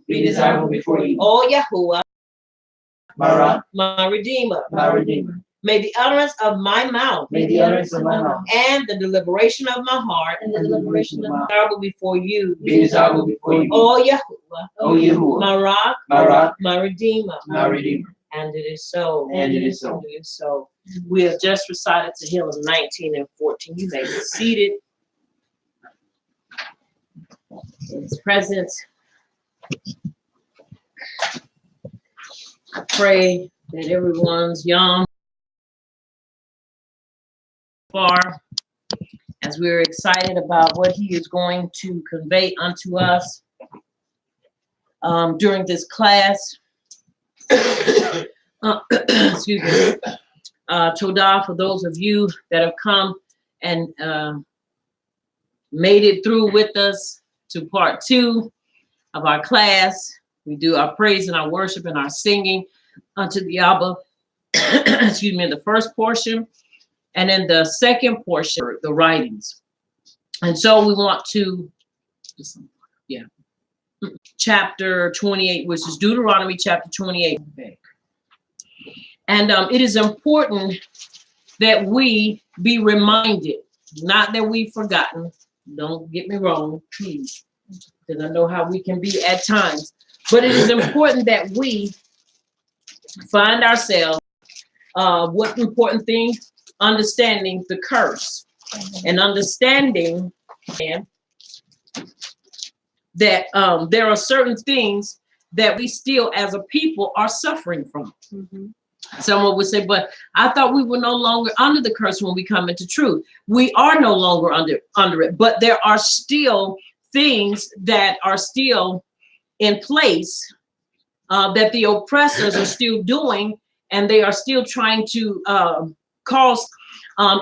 be desirable before you. O Yahuwah, My Redeemer. Redeemer. May the utterance of my mouth May the utterance of my mouth and the deliberation of my heart and the deliberation of my heart desirable before you. be desirable before you. O Yahuwah, O Yahuwah, my rock, my rock, my Redeemer. my Redeemer. And it is so. And it is so. And it is so. We have just recited Tehillim 19 and 14. You may be seated. In His presence, I pray that everyone's young, far, as we're excited about what He is going to convey unto us during this class. Excuse me. Todah, for those of you that have come and made it through with us to part 2 of our class. We do our praise and our worship and our singing unto the Abba, excuse me, in the first portion. And in the second portion, the writings. And so we want to, chapter 28, which is Deuteronomy chapter 28. And it is important that we be reminded, not that we've forgotten. Don't get me wrong, please, because I know how we can be at times. But it is important that we find ourselves, what important thing? Understanding the curse and understanding that there are certain things that we still as a people are suffering from. Someone would say, but I thought we were no longer under the curse when we come into truth. We are no longer under it, but there are still things that are still in place that the oppressors are still doing, and they are still trying to cause.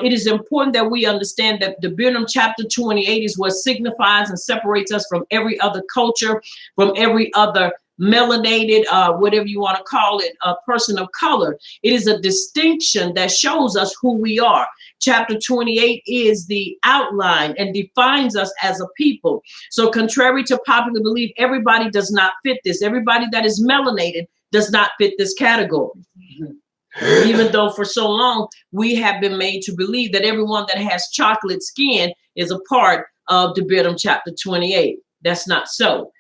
It is important that we understand that Debarim chapter 28 is what signifies and separates us from every other culture, from every other melanated, whatever you want to call it, a person of color. It is a distinction that shows us who we are. Chapter 28 is the outline and defines us as a people. So contrary to popular belief, everybody does not fit this. Everybody that is melanated does not fit this category. Even though for so long we have been made to believe that everyone that has chocolate skin is a part of Debarim chapter 28. That's not so.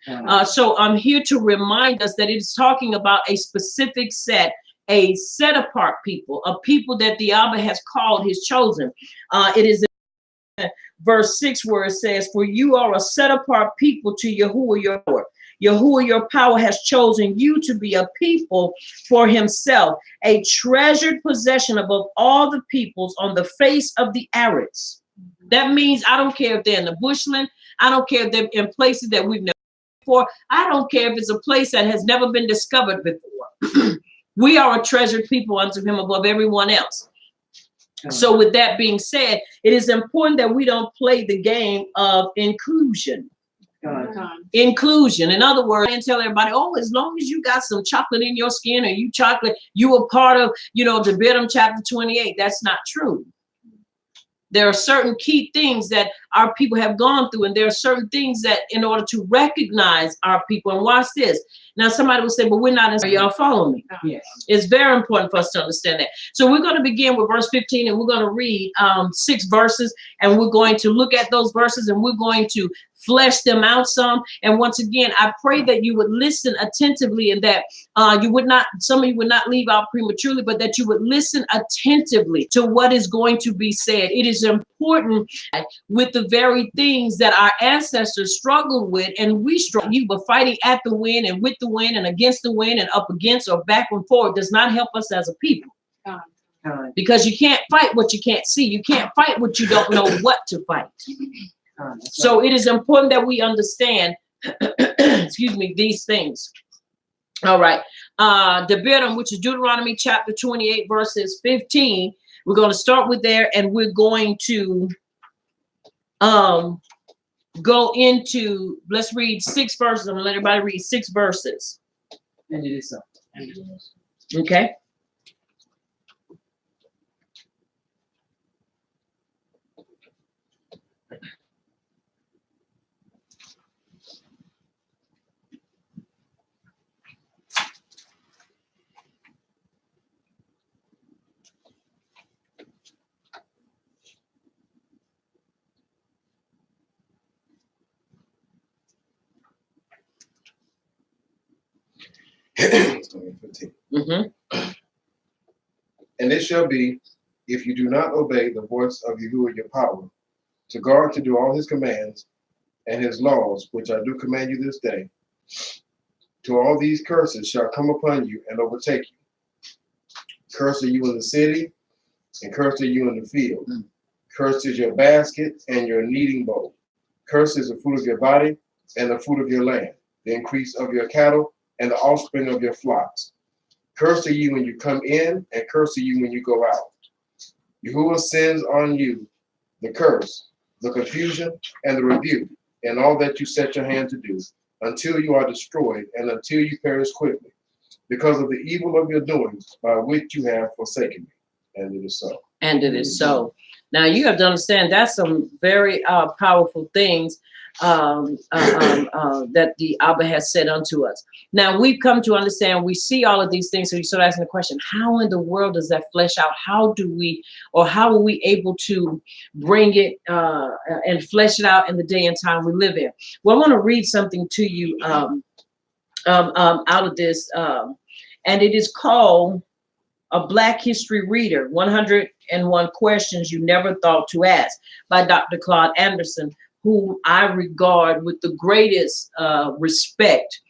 So I'm here to remind us that it is talking about a specific set, a set apart people, a people that the Abba has called his chosen. It is in verse 6 where it says, for you are a set apart people to Yahuwah your Lord. Yahuwah your power has chosen you to be a people for himself, a treasured possession above all the peoples on the face of the Arids. That means I don't care if they're in the bushland. I don't care if they're in places that we've never been before. I don't care if it's a place that has never been discovered before. We are a treasured people unto him above everyone else. So with that being said, it is important that we don't play the game of inclusion. Inclusion. In other words, and tell everybody, oh, as long as you got some chocolate in your skin or you chocolate, you are part of, Debarim chapter 28. That's not true. There are certain key things that our people have gone through, and there are certain things that in order to recognize our people, and watch this. Now, somebody will say, but we're not, are y'all following me? Yes. It's very important for us to understand that. So we're going to begin with verse 15, and we're going to read 6 verses, and we're going to look at those verses, and we're going to flesh them out some. And once again, I pray that you would listen attentively, and that you would not, some of you would not leave out prematurely, but that you would listen attentively to what is going to be said. It is important with the very things that our ancestors struggled with, and we struggle. You were fighting at the wind and with the wind and against the wind and up against or back and forth does not help us as a people. Because you can't fight what you can't see. You can't fight what you don't know what to fight. So it is important that we understand, excuse me, these things. All right. Debarim, which is Deuteronomy chapter 28, verses 15. We're going to start with there, and we're going to go into, let's read 6 verses. I'm going to let everybody read 6 verses. And it is so. Okay. 15. Mm-hmm. And it shall be, if you do not obey the voice of Yahuwah your power, to guard to do all his commands and his laws, which I do command you this day, to all these curses shall come upon you and overtake you. Cursed are you in the city, and cursed are you in the field. Cursed is your basket and your kneading bowl. Cursed is the fruit of your body and the fruit of your land, the increase of your cattle and the offspring of your flocks. Cursed are you when you come in, and cursed are you when you go out. Yahuwah sends on you the curse, the confusion, and the rebuke, and all that you set your hand to do, until you are destroyed and until you perish quickly, because of the evil of your doings by which you have forsaken me. And it is so. And it is so. Now you have to understand that's some very powerful things that the Abba has said unto us. Now we've come to understand, we see all of these things. So you start asking the question, how in the world does that flesh out? How do we, or how are we able to bring it and flesh it out in the day and time we live in? Well, I want to read something to you out of this, and it is called A Black History Reader, 101 Questions You Never Thought to Ask, by Dr. Claude Anderson, whom I regard with the greatest respect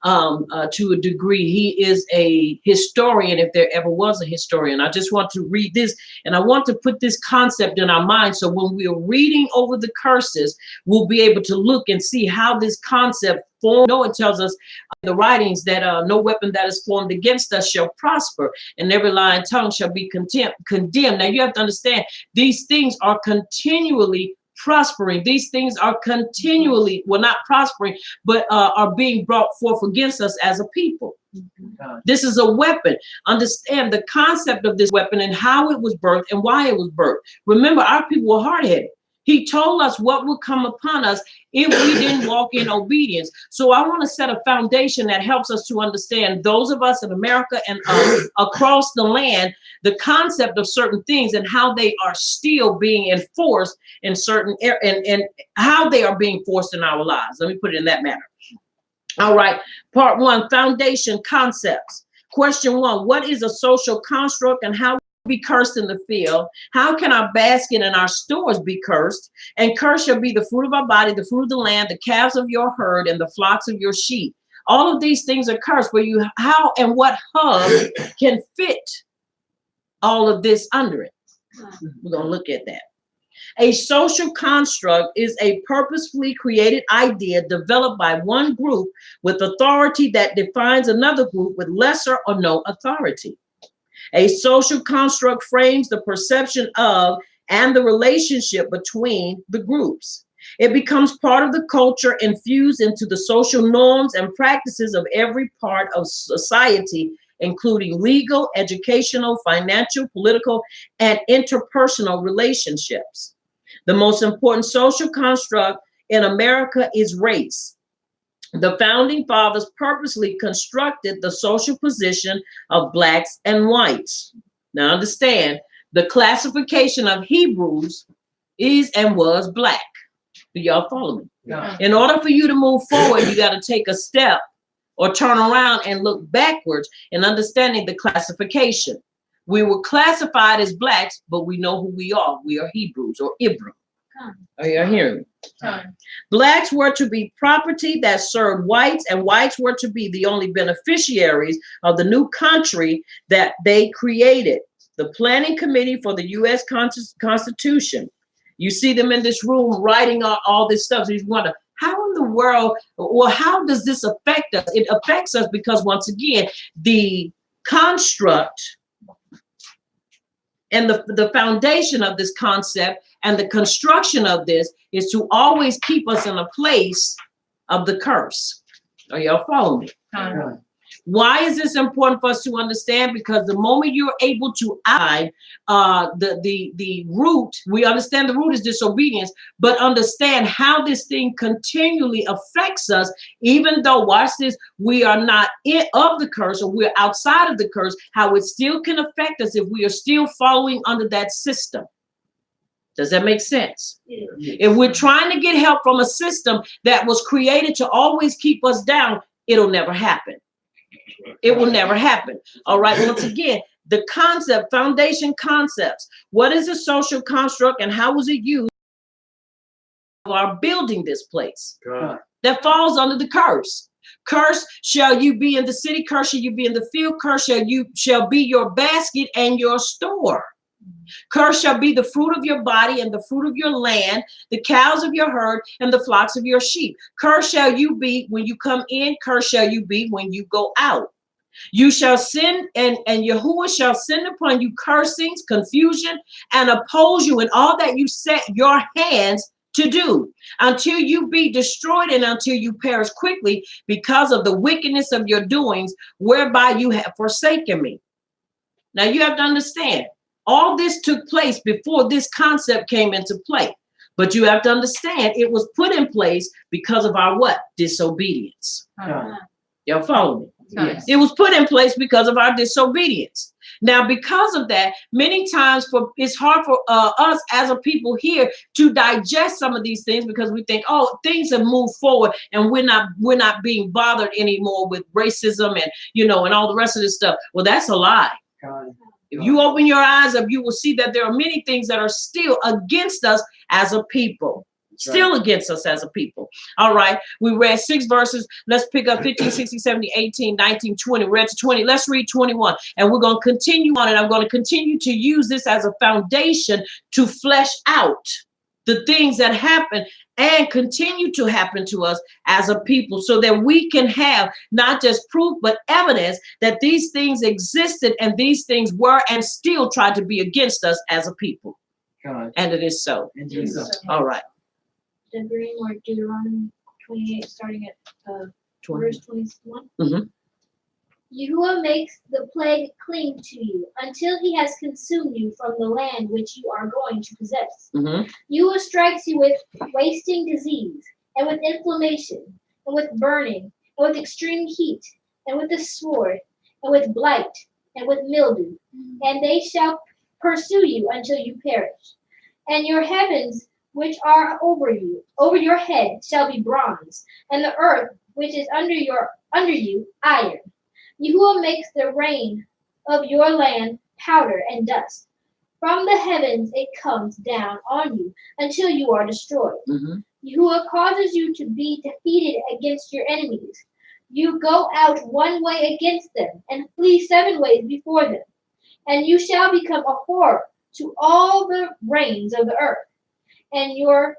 to a degree. He is a historian, if there ever was a historian. I just want to read this, and I want to put this concept in our mind, so when we are reading over the curses, we'll be able to look and see how this concept formed. No, it tells us in the writings that no weapon that is formed against us shall prosper, and every lying tongue shall be condemned. Now you have to understand, these things are continually prospering. These things are continually, well, not prospering, but are being brought forth against us as a people. This is a weapon. Understand the concept of this weapon and how it was birthed and why it was birthed. Remember, our people were hard-headed. He told us what would come upon us if we didn't walk in obedience. So I want to set a foundation that helps us to understand, those of us in America and across the land, the concept of certain things and how they are still being enforced in certain and how they are being forced in our lives. Let me put it in that manner. All right. Part 1, foundation concepts. Question 1, what is a social construct and how be cursed in the field? How can our basket and our stores be cursed? And cursed shall be the fruit of our body, the fruit of the land, the calves of your herd, and the flocks of your sheep. All of these things are cursed, but you, how and what hub can fit all of this under it? We're going to look at that. A social construct is a purposefully created idea developed by one group with authority that defines another group with lesser or no authority. A social construct frames the perception of and the relationship between the groups. It becomes part of the culture infused into the social norms and practices of every part of society, including legal, educational, financial, political, and interpersonal relationships. The most important social construct in America is race. The founding fathers purposely constructed the social position of blacks and whites. Now understand, the classification of Hebrews is and was black. Do y'all follow me? Yeah. In order for you to move forward, you got to take a step or turn around and look backwards in understanding the classification. We were classified as blacks, but we know who we are. We are Hebrews or Ibram. Are you hearing me? Blacks were to be property that served whites, and whites were to be the only beneficiaries of the new country that they created. The planning committee for the U.S. Constitution. You see them in this room writing all this stuff. So you wonder, how in the world, or how does this affect us? It affects us because, once again, the construct and the foundation of this concept and the construction of this is to always keep us in a place of the curse. Are y'all following me? Why is this important for us to understand? Because the moment you're able to the root, we understand the root is disobedience, but understand how this thing continually affects us, even though, watch this, we are not of the curse or we're outside of the curse, how it still can affect us if we are still following under that system. Does that make sense? Yeah. If we're trying to get help from a system that was created to always keep us down, it'll never happen. It will never happen. All right. Once again, the concept, foundation concepts. What is a social construct and how was it used? Are building this place that falls under the curse. Curse shall you be in the city, curse shall you be in the field, curse shall be your basket and your store. Curse shall be the fruit of your body and the fruit of your land, the cows of your herd and the flocks of your sheep. Curse shall you be when you come in, curse shall you be when you go out. You shall send, and Yahuwah shall send upon you cursings, confusion, and oppose you in all that you set your hands to do, until you be destroyed and until you perish quickly because of the wickedness of your doings, whereby you have forsaken me. Now you have to understand, all this took place before this concept came into play. But you have to understand, it was put in place because of our what? Disobedience. Y'all follow me? Yes. It was put in place because of our disobedience. Now, because of that, many times it's hard for us as a people here to digest some of these things because we think, oh, things have moved forward and we're not being bothered anymore with racism and and all the rest of this stuff. Well, that's a lie. If you open your eyes up, you will see that there are many things that are still against us as a people. Still against us as a people. All right. We read 6 verses. Let's pick up 15, 16, 17, 18, 19, 20. We read to 20. Let's read 21. And we're going to continue on. And I'm going to continue to use this as a foundation to flesh out the things that happen and continue to happen to us as a people so that we can have not just proof, but evidence that these things existed and these things were and still try to be against us as a people. And it is so. All right. Debarim or Deutoronomy 28, starting at verse 21. Mm-hmm. Yahuwah makes the plague cling to you until he has consumed you from the land which you are going to possess. Mm-hmm. Yahuwah strikes you with wasting disease, and with inflammation, and with burning, and with extreme heat, and with the sword, and with blight, and with mildew, and they shall pursue you until you perish. And your heavens which are over your head, shall be bronze, and the earth which is under you iron. Yahuwah makes the rain of your land powder and dust. From the heavens it comes down on you until you are destroyed. Mm-hmm. Yahuwah causes you to be defeated against your enemies. You go out one way against them and flee 7 ways before them. And you shall become a horror to all the reigns of the earth. And your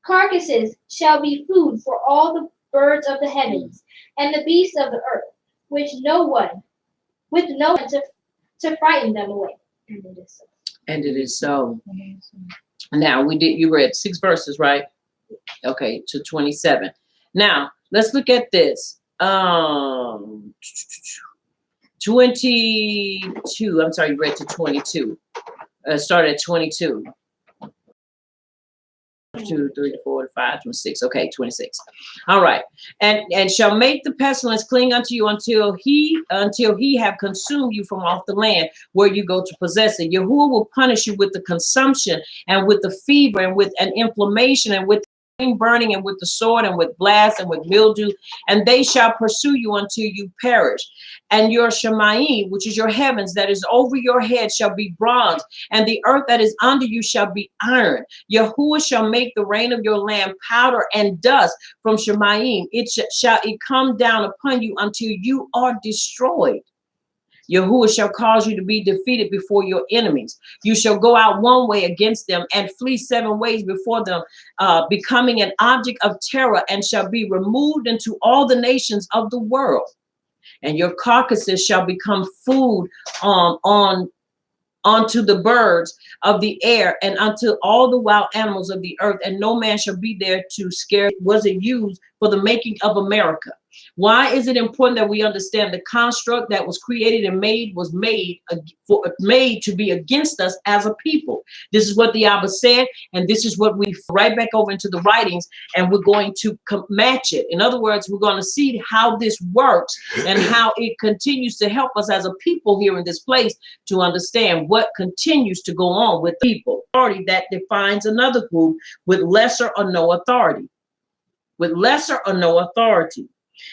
carcasses shall be food for all the birds of the heavens and the beasts of the earth, with no one to frighten them away. And it is so. And it is so. Now you read 6 verses, right? Okay, to 27. Now let's look at this. 22. I'm sorry, you read to 22. Start at 22. 2, 3, 4, 5, 26. Okay, 26. All right. And shall make the pestilence cling unto you until he have consumed you from off the land where you go to possess it. Yahuwah will punish you with the consumption and with the fever and with an inflammation and with burning and with the sword and with blast and with mildew, and they shall pursue you until you perish. And your Shemayim, which is your heavens that is over your head, shall be bronze, and the earth that is under you shall be iron. Yahuwah shall make the rain of your land powder and dust from Shemayim. Shall it come down upon you until you are destroyed. Yahuwah shall cause you to be defeated before your enemies. You shall go out one way against them and flee 7 ways before them, becoming an object of terror, and shall be removed into all the nations of the world. And your carcasses shall become food unto the birds of the air and unto all the wild animals of the earth, and no man shall be there to scare. Was it used for the making of America? Why is it important that we understand the construct that was created and was made to be against us as a people? This is what the Abba said, and this is what we right back over into the writings, and we're going to match it. In other words, we're going to see how this works and how it continues to help us as a people here in this place to understand what continues to go on with people. Authority that defines another group with lesser or no authority. With lesser or no authority.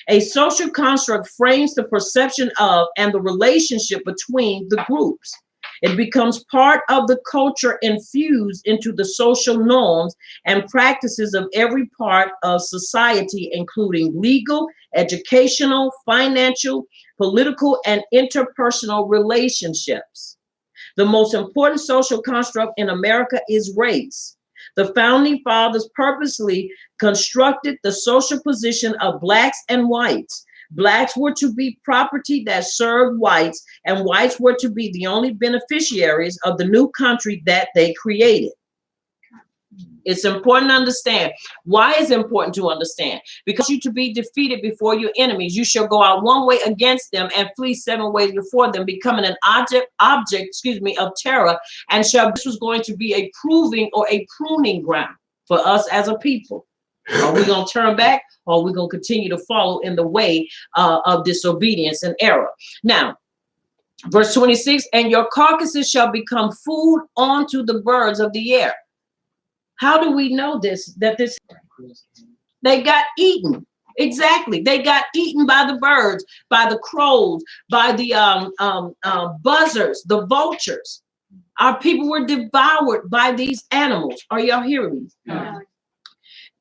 A social construct frames the perception of and the relationship between the groups. It becomes part of the culture infused into the social norms and practices of every part of society, including legal, educational, financial, political, and interpersonal relationships. The most important social construct in America is race. The founding fathers purposely constructed the social position of blacks and whites. Blacks were to be property that served whites, and whites were to be the only beneficiaries of the new country that they created. It's important to understand. Why is it important to understand? Because you to be defeated before your enemies, you shall go out one way against them and flee 7 ways before them, becoming an object, of terror. And this was going to be a proving or a pruning ground for us as a people. Are we going to turn back, or are we going to continue to follow in the way of disobedience and error? Now, verse 26, and your carcasses shall become food unto the birds of the air. How do we know this? They got eaten. Exactly. They got eaten by the birds, by the crows, by the buzzards, the vultures. Our people were devoured by these animals. Are y'all hearing me? Yeah.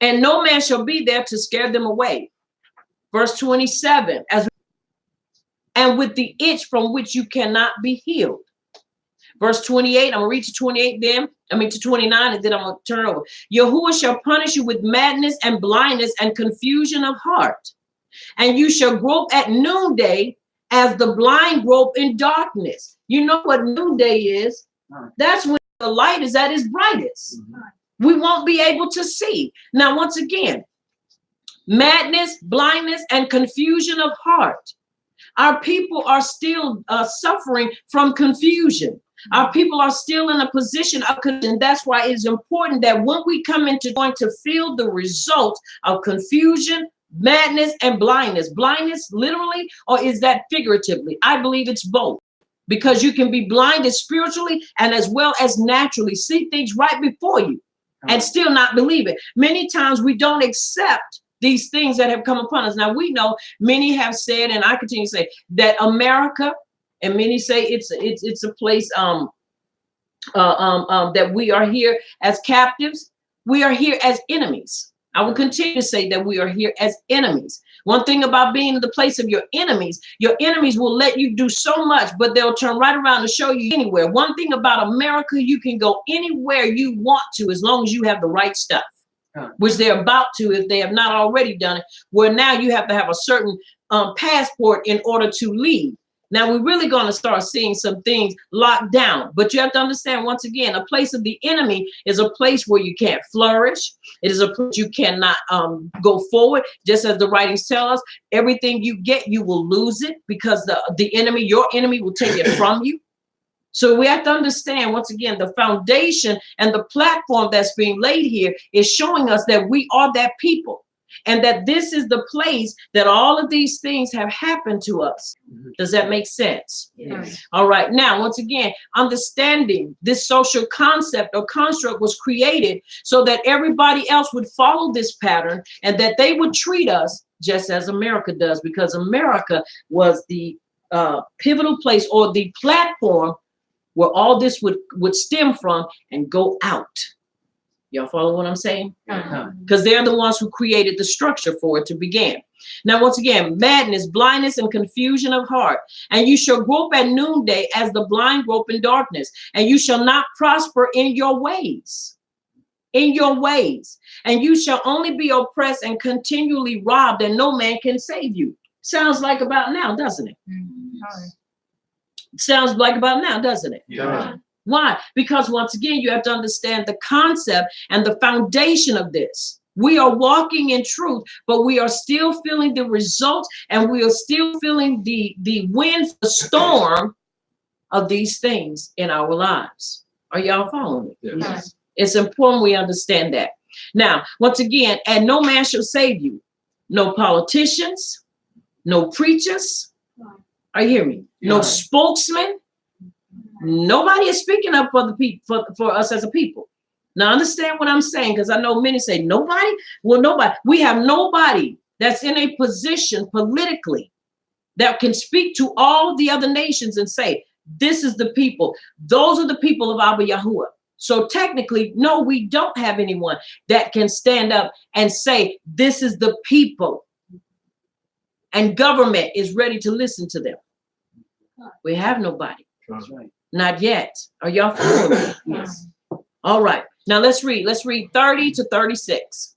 And no man shall be there to scare them away. Verse 27, and with the itch from which you cannot be healed. Verse 28, I'm gonna read to 28 then, to 29, and then I'm gonna turn over. Yahuwah shall punish you with madness and blindness and confusion of heart. And you shall grope at noonday as the blind grope in darkness. You know what noonday is? That's when the light is at its brightest. We won't be able to see. Now, once again, madness, blindness, and confusion of heart. Our people are still suffering from confusion. Our people are still in a position of confusion. That's why it's important that when we come into going to feel the results of confusion, madness, and blindness. Blindness literally, or is that figuratively? I believe it's both. Because you can be blinded spiritually and as well as naturally. See things right before you and still not believe it. Many times we don't accept these things that have come upon us. Now we know many have said, and I continue to say, that America, and many say it's a place that we are here as captives. We are here as enemies. I will continue to say that we are here as enemies. One thing about being in the place of your enemies will let you do so much, but they'll turn right around and show you anywhere. One thing about America, you can go anywhere you want to as long as you have the right stuff, which they're about to if they have not already done it, where now you have to have a certain passport in order to leave. Now we're really going to start seeing some things locked down, but you have to understand, once again, a place of the enemy is a place where you can't flourish. It is a place you cannot go forward. Just as the writings tell us, everything you get, you will lose it, because the enemy, your enemy, will take it from you. So we have to understand, once again, the foundation and the platform that's being laid here is showing us that we are that people. And that this is the place that all of these things have happened to us. Does that make sense? Yes. All right. Now, once again, understanding this social concept or construct was created so that everybody else would follow this pattern and that they would treat us just as America does, because America was the pivotal place or the platform where all this would stem from and go out. Y'all follow what I'm saying? Because they're the ones who created the structure for it to begin. Now, once again, madness, blindness, and confusion of heart. And you shall grope at noonday as the blind grope in darkness. And you shall not prosper in your ways. In your ways. And you shall only be oppressed and continually robbed, and no man can save you. Sounds like about now, doesn't it? Sounds like about now, doesn't it? Yeah. Why? Because once again, you have to understand the concept and the foundation of this. We are walking in truth, but we are still feeling the results, and we are still feeling the wind, the storm of these things in our lives. Are y'all following me? Yes. It's important we understand that. Now, once again, and no man shall save you. No politicians, no preachers. Are you hearing me? No spokesman. Nobody is speaking up for the people, for us as a people. Now understand what I'm saying, because I know many say nobody. Well, nobody. We have nobody that's in a position politically that can speak to all the other nations and say, this is the people. Those are the people of Abba Yahuwah. So technically, no, we don't have anyone that can stand up and say, this is the people. And government is ready to listen to them. We have nobody. That's right. Not yet. Are y'all following me? Yes. All right. Now let's read. Let's read 30 to 36.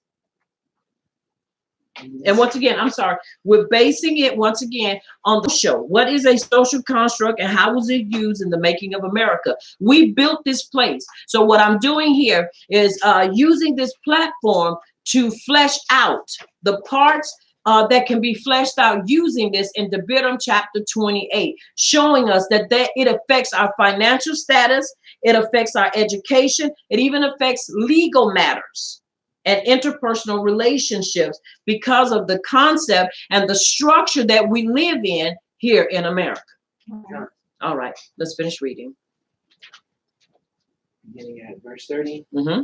And once again, I'm sorry, we're basing it once again on the show. What is a social construct and how was it used in the making of America? We built this place. So what I'm doing here is using this platform to flesh out the parts that can be fleshed out using this in Debarim chapter 28, showing us that it affects our financial status, it affects our education, it even affects legal matters and interpersonal relationships because of the concept and the structure that we live in here in America. All right, let's finish reading. Beginning at verse 30. Mm-hmm.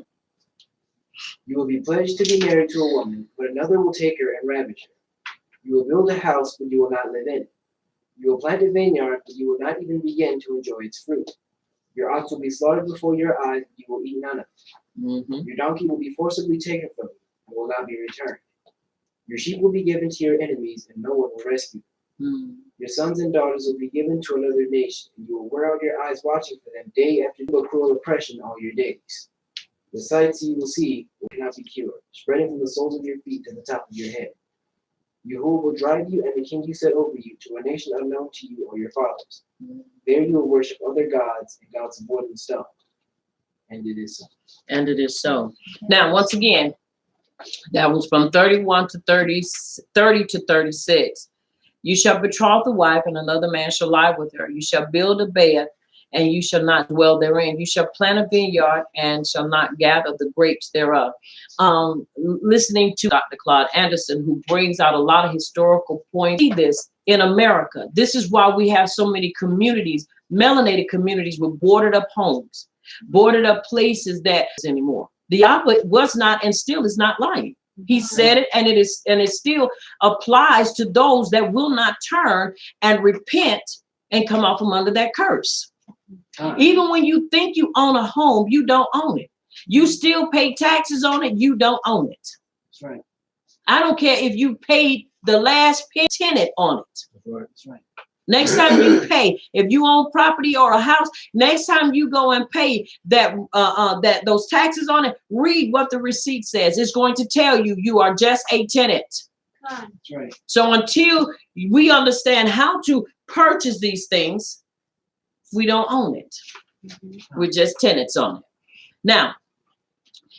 You will be pledged to be married to a woman, but another will take her and ravage her. You will build a house, but you will not live in it. You will plant a vineyard, but you will not even begin to enjoy its fruit. Your ox will be slaughtered before your eyes, but you will eat none of it. Mm-hmm. Your donkey will be forcibly taken from you, and will not be returned. Your sheep will be given to your enemies, and no one will rescue them. Mm-hmm. Your sons and daughters will be given to another nation, and you will wear out your eyes watching for them day after day, cruel oppression all your days. The sights you will see will not be cured, spreading from the soles of your feet to the top of your head. Yahuwah will drive you and the king you set over you to a nation unknown to you or your fathers. There you will worship other gods and gods of wood and stone. And it is so. And it is so. Now, once again, that was from 31 to 30 to 36. You shall betroth a wife, and another man shall lie with her. You shall build a bed, and you shall not dwell therein. You shall plant a vineyard, and shall not gather the grapes thereof. Listening to Dr. Claude Anderson, who brings out a lot of historical points. See this in America. This is why we have so many communities, melanated communities with boarded up homes, boarded up places that anymore. The opposite was not and still is not lying. He said it, and it still applies to those that will not turn and repent and come out from under that curse. Even when you think you own a home, you don't own it. You still pay taxes on it, you don't own it. That's right. I don't care if you paid the last tenant on it. That's right. Next time you pay, if you own property or a house, next time you go and pay that those taxes on it, read what the receipt says. It's going to tell you you are just a tenant. That's right. So until we understand how to purchase these things, we don't own it. We're just tenants on it. Now,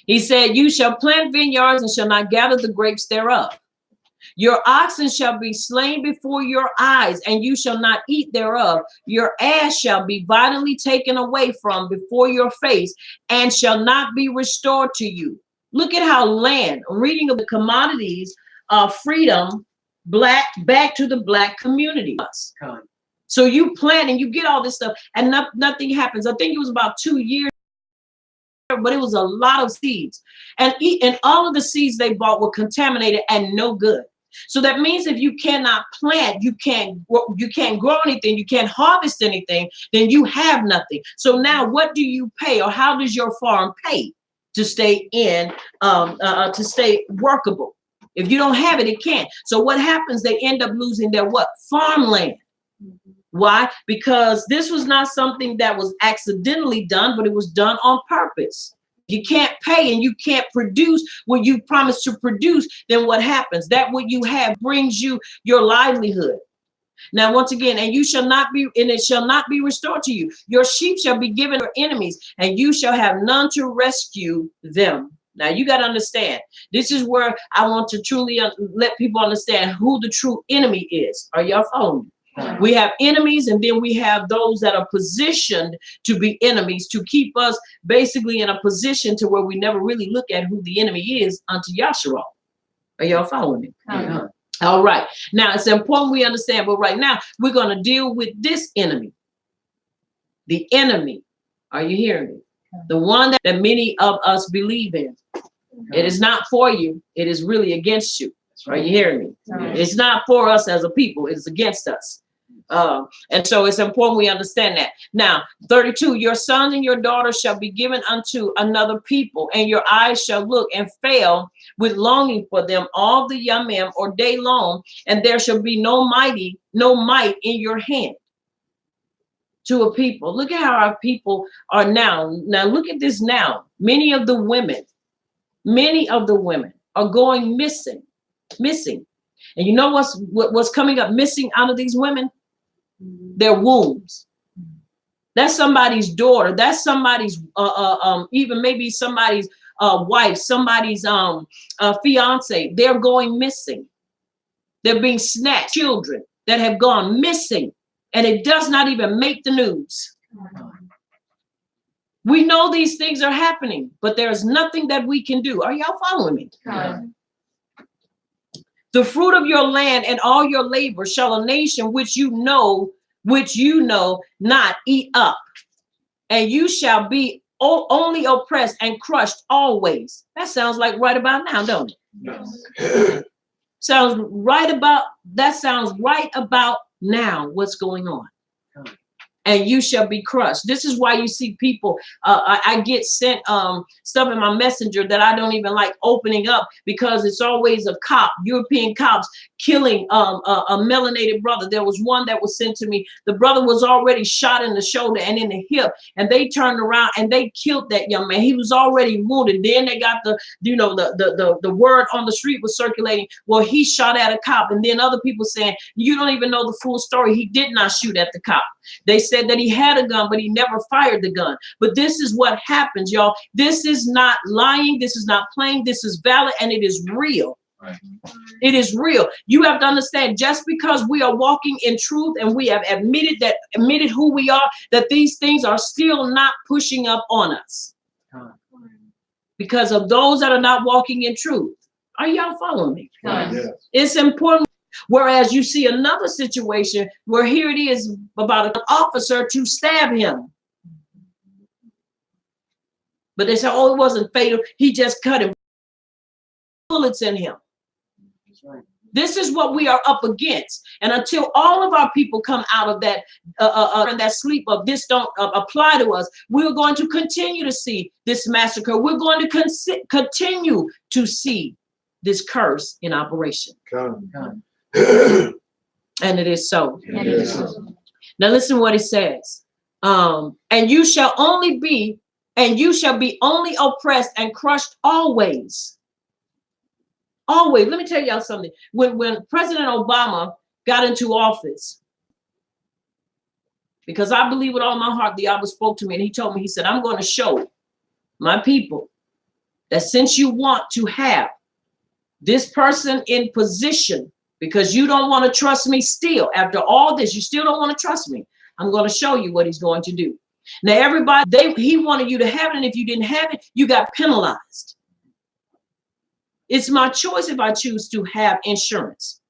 he said, you shall plant vineyards and shall not gather the grapes thereof. Your oxen shall be slain before your eyes, and you shall not eat thereof. Your ass shall be violently taken away from before your face, and shall not be restored to you. Look at how land, reading of the commodities of freedom, back to the black community. So you plant and you get all this stuff, and nothing happens. I think it was about 2 years, but it was a lot of seeds, and all of the seeds they bought were contaminated and no good. So that means if you cannot plant, you can't grow anything, you can't harvest anything, then you have nothing. So now what do you pay, or how does your farm pay to stay to stay workable? If you don't have it, it can't. So what happens? They end up losing their what? Farmland. Why? Because this was not something that was accidentally done, but it was done on purpose. You can't pay and you can't produce what you promised to produce, then what happens? That what you have brings you your livelihood. Now, once again, and it shall not be restored to you. Your sheep shall be given to enemies, and you shall have none to rescue them. Now, you got to understand, this is where I want to truly let people understand who the true enemy is. Are y'all following me? We have enemies, and then we have those that are positioned to be enemies to keep us basically in a position to where we never really look at who the enemy is unto Yahshua. Are y'all following me? Yeah. All right. Now, it's important we understand, but right now we're going to deal with this enemy. The enemy. Are you hearing me? The one that many of us believe in. It is not for you. It is really against you. Are you hearing me? It's not for us as a people, it's against us. And so it's important we understand that. Now, 32, your sons and your daughters shall be given unto another people, and your eyes shall look and fail with longing for them all the yamim or day long, and there shall be no might in your hand to a people. Look at how our people are now. Now look at this now. Many of the women are going missing. And you know what's coming up missing out of these women? Their wombs. That's somebody's daughter. That's somebody's even maybe somebody's wife, somebody's fiance. They're going missing. They're being snatched. Children that have gone missing, and it does not even make the news. We know these things are happening, but there's nothing that we can do. Are y'all following me? The fruit of your land and all your labor shall a nation which you know not eat up, and you shall be only oppressed and crushed always. That sounds like right about now, don't it? Yes. Sounds right about now what's going on. And you shall be crushed. This is why you see people, I get sent stuff in my messenger that I don't even like opening up, because it's always a cop, European cops killing a melanated brother. There was one that was sent to me. The brother was already shot in the shoulder and in the hip, and they turned around and they killed that young man. He was already wounded. Then they got the word on the street was circulating. Well, he shot at a cop, and then other people saying, you don't even know the full story. He did not shoot at the cop. They said that he had a gun, but he never fired the gun. But this is what happens, y'all. This is not lying. This is not playing. This is valid, and it is real. Right. It is real. You have to understand, just because we are walking in truth and we have admitted who we are, that these things are still not pushing up on us because of those that are not walking in truth. Are y'all following me? Yes. It's important. Whereas you see another situation where here it is about an officer to stab him. But they say, oh, it wasn't fatal. He just cut him. Bullets in him. Right. This is what we are up against. And until all of our people come out of that that sleep of this don't apply to us, we're going to continue to see this massacre. We're going to continue to see this curse in operation. Come. And it is so. Now listen what it says. And you shall be only oppressed and crushed always. Always. Let me tell y'all something. When President Obama got into office, because I believe with all my heart, the Abba spoke to me and he told me, he said, I'm going to show my people that since you want to have this person in position, because you don't want to trust me still, after all this, you still don't want to trust me, I'm going to show you what he's going to do. Now, everybody, he wanted you to have it, and if you didn't have it, you got penalized. It's my choice if I choose to have insurance.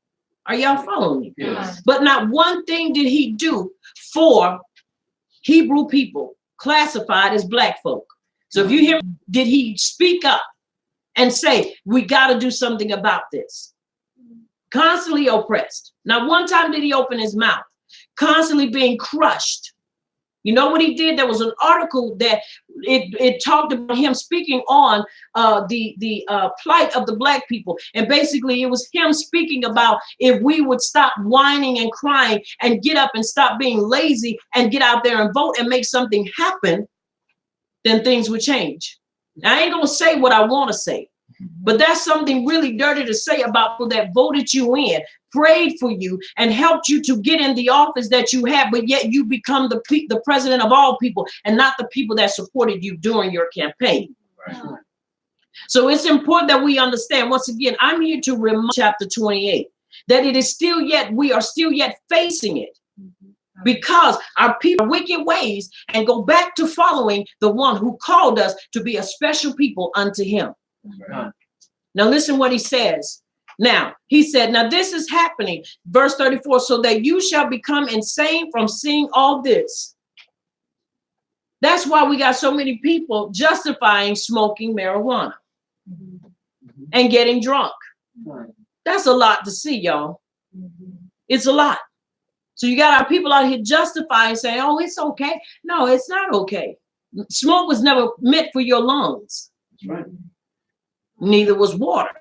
Are y'all following me? Yes. But not one thing did he do for Hebrew people classified as black folk. So if you hear, did he speak up and say, we got to do something about this? Constantly oppressed. Not one time did he open his mouth. Constantly being crushed. You know what he did? There was an article that it talked about him speaking on the plight of the black people. And basically it was him speaking about if we would stop whining and crying and get up and stop being lazy and get out there and vote and make something happen, then things would change. Now, I ain't going to say what I want to say, but that's something really dirty to say about people that voted you in, prayed for you, and helped you to get in the office that you had, but yet you become the president of all people and not the people that supported you during your campaign. Right. So it's important that we understand, once again, I'm here to remind chapter 28, that it is still yet, we are still yet facing it. Because our people wicked ways and go back to following the one who called us to be a special people unto him. Right. Now listen what he says. Now he said, now this is happening, verse 34, so that you shall become insane from seeing all this. That's why we got so many people justifying smoking marijuana and getting drunk. That's a lot to see, y'all. It's a lot. So you got our people out here justifying, saying, oh, it's okay. No, it's not okay. Smoke was never meant for your lungs. That's right. Neither was water.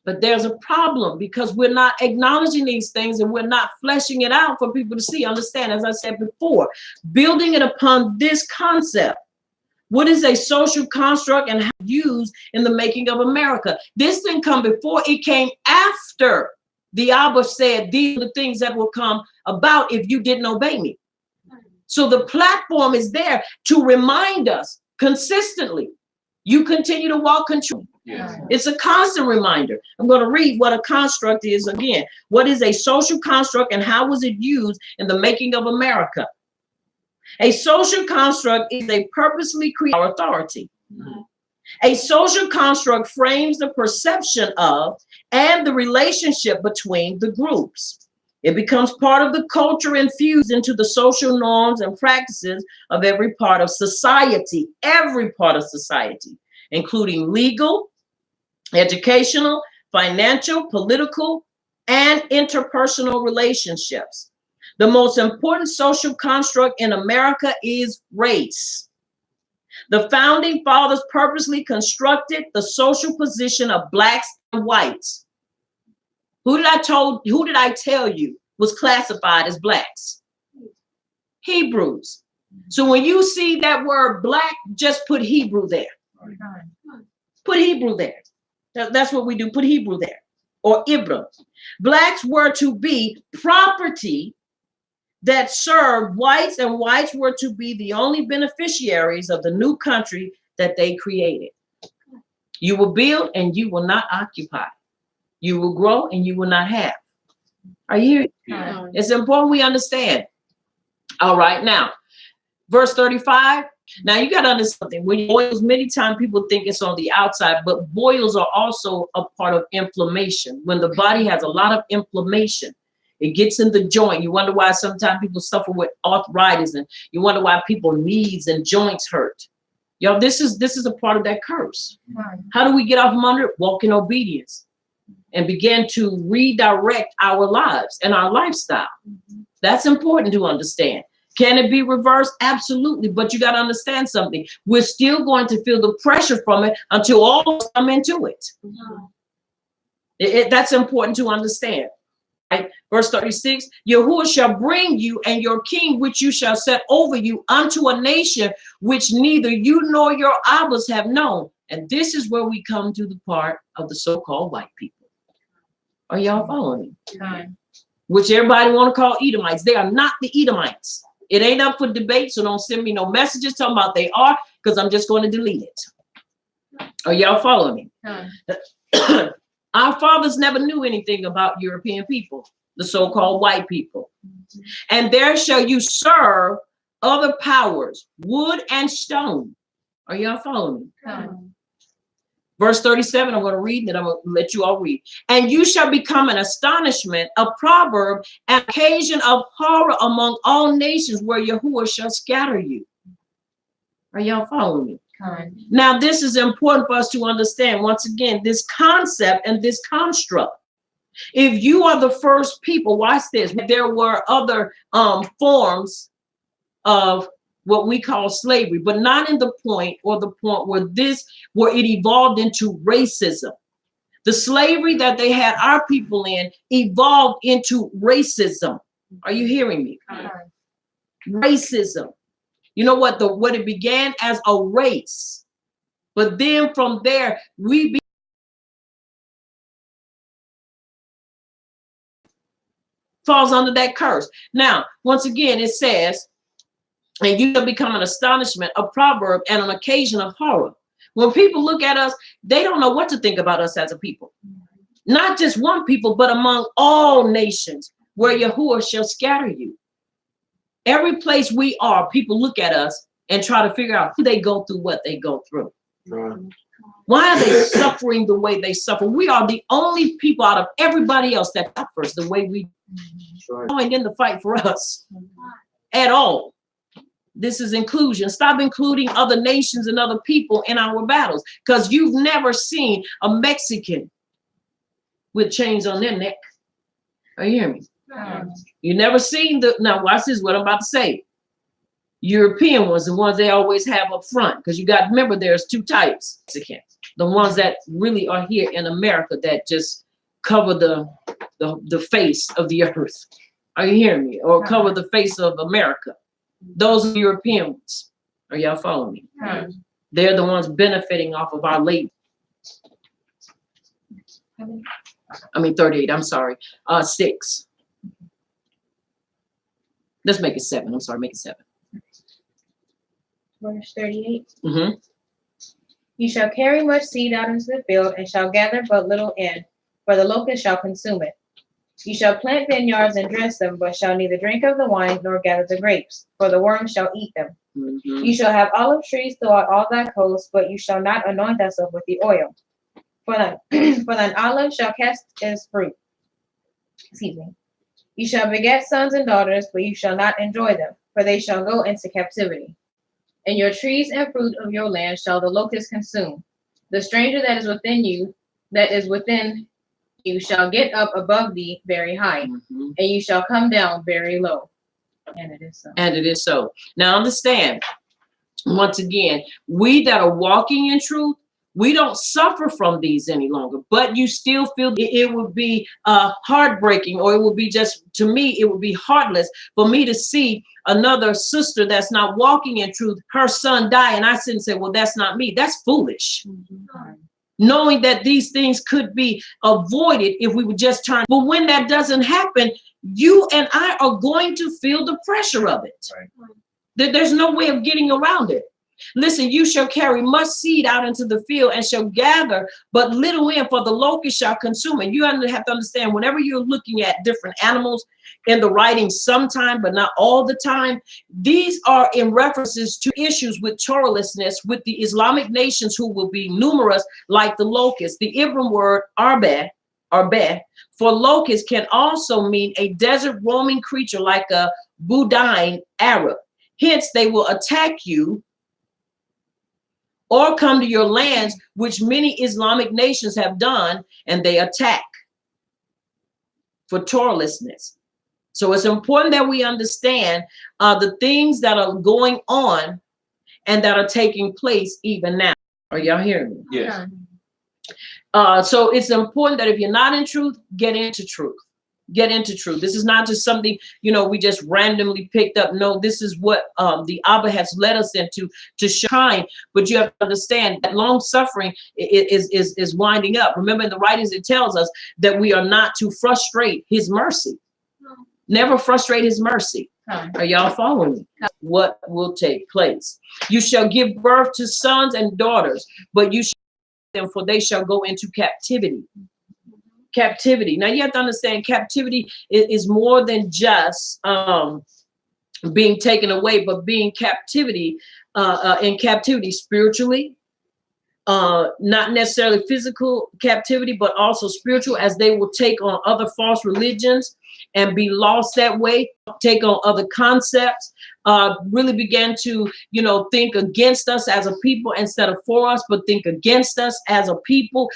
But there's a problem because we're not acknowledging these things and we're not fleshing it out for people to see. Understand, as I said before, building it upon this concept. What is a social construct and how used in the making of America? This didn't come before, it came after the Abba said these are the things that will come about if you didn't obey me. So the platform is there to remind us consistently. You continue to walk control. Yes. It's a constant reminder. I'm going to read what a construct is again. What is a social construct and how was it used in the making of America? A social construct is a purposely created authority. A social construct frames the perception of and the relationship between the groups. It becomes part of the culture infused into the social norms and practices of every part of society, including legal, educational, financial, political, and interpersonal relationships. The most important social construct in America is race. The founding fathers purposely constructed the social position of blacks and whites. Who did I tell you was classified as blacks? Hebrews. So when you see that word black, just put Hebrew there. Put Hebrew there. That's what we do. Put Hebrew there. Or Ibra. Blacks were to be property that served whites, and whites were to be the only beneficiaries of the new country that they created. You will build and you will not occupy. You will grow and you will not have. Are you hearing? Yeah. It's important we understand. All right, now, verse 35. Now you got to understand something. When boils, many times people think it's on the outside, but boils are also a part of inflammation. When the body has a lot of inflammation, it gets in the joint. You wonder why sometimes people suffer with arthritis, and you wonder why people knees and joints hurt. Y'all, this is a part of that curse. How do we get off from under it? Walk in obedience and begin to redirect our lives and our lifestyle. That's important to understand. Can it be reversed? Absolutely. But you got to understand something. We're still going to feel the pressure from it until all of us come into it. That's important to understand. Right? Verse 36, Yahuwah shall bring you and your king, which you shall set over you, unto a nation which neither you nor your Abbas have known. And this is where we come to the part of the so-called white people. Are y'all following me? Which everybody want to call Edomites. They are not the Edomites. It ain't up for debate, so don't send me no messages talking about they are, because I'm just going to delete it. Are y'all following me? Our fathers never knew anything about European people, the so-called white people. And there shall you serve other powers, wood and stone. Are y'all following me? Verse 37, I'm going to read it. I'm going to let you all read. And you shall become an astonishment, a proverb, an occasion of horror among all nations where Yahuwah shall scatter you. Are y'all following me? Now, this is important for us to understand, once again, this concept and this construct. If you are the first people, watch this. There were other forms of what we call slavery, but not in the point where it evolved into racism. The slavery that they had our people in evolved into racism. Are you hearing me? Racism. You know what? What it began as a race, but then from there falls under that curse. Now, once again, it says, and you shall become an astonishment, a proverb, and an occasion of horror. When people look at us, they don't know what to think about us as a people. Not just one people, but among all nations, where Yahuwah shall scatter you. Every place we are, people look at us and try to figure out who they go through, what they go through. Why are they suffering the way they suffer? We are the only people out of everybody else that suffers the way we joined in the fight for us at all. This is inclusion. Stop including other nations and other people in our battles, because you've never seen a Mexican with chains on their neck. Are you hearing me? You never seen now watch this, what I'm about to say. European ones, the ones they always have up front, because you got to remember there's two types. The ones that really are here in America that just cover the face of the earth. Are you hearing me? Or cover the face of America. Those are European ones. Are y'all following me? They're the ones benefiting off of our labor. 38, I'm sorry. 6. Let's make it 7. I'm sorry, make it 7. Verse 38. Mm-hmm. You shall carry much seed out into the field, and shall gather but little in, for the locust shall consume it. You shall plant vineyards and dress them, but shall neither drink of the wine nor gather the grapes, for the worms shall eat them. Mm-hmm. You shall have olive trees throughout all thy coasts, but you shall not anoint thyself with the oil. For thine olive shall cast its fruit. Excuse me. You shall beget sons and daughters, but you shall not enjoy them, for they shall go into captivity. And your trees and fruit of your land shall the locust consume. The stranger that is within you shall get up above thee very high, and you shall come down very low. And it is so. And it is so. Now understand, once again, we that are walking in truth, we don't suffer from these any longer, but you still feel it would be heartbreaking, or it would be just, to me, it would be heartless for me to see another sister that's not walking in truth, her son die, and I sit and say, well, that's not me. That's foolish. Knowing that these things could be avoided if we would just turn. But when that doesn't happen, you and I are going to feel the pressure of it. Right. There's no way of getting around it. Listen, you shall carry much seed out into the field, and shall gather but little in, for the locust shall consume it. You have to understand, whenever you're looking at different animals in the writing, sometime, but not all the time, these are in references to issues with Torahlessness with the Islamic nations, who will be numerous like the locust. The Ibram word arbeh for locust can also mean a desert roaming creature like a Bedouin Arab. Hence, they will attack you or come to your lands, which many Islamic nations have done, and they attack for Torahlessness. So it's important that we understand the things that are going on and that are taking place even now. Are y'all hearing me? Yes. So it's important that if you're not in truth, get into truth. Get into truth. This is not just something, we just randomly picked up. No, this is what the Abba has led us into to shine. But you have to understand that long suffering is winding up. Remember, in the writings, it tells us that we are not to frustrate his mercy. Never frustrate his mercy. Are y'all following me? What will take place? You shall give birth to sons and daughters, but you shall them, for they shall go into captivity. Captivity. Now you have to understand, captivity is more than just being taken away, but being captivity in captivity spiritually, not necessarily physical captivity, but also spiritual, as they will take on other false religions and be lost that way, take on other concepts, really began to, think against us as a people instead of for us, but think against us as a people,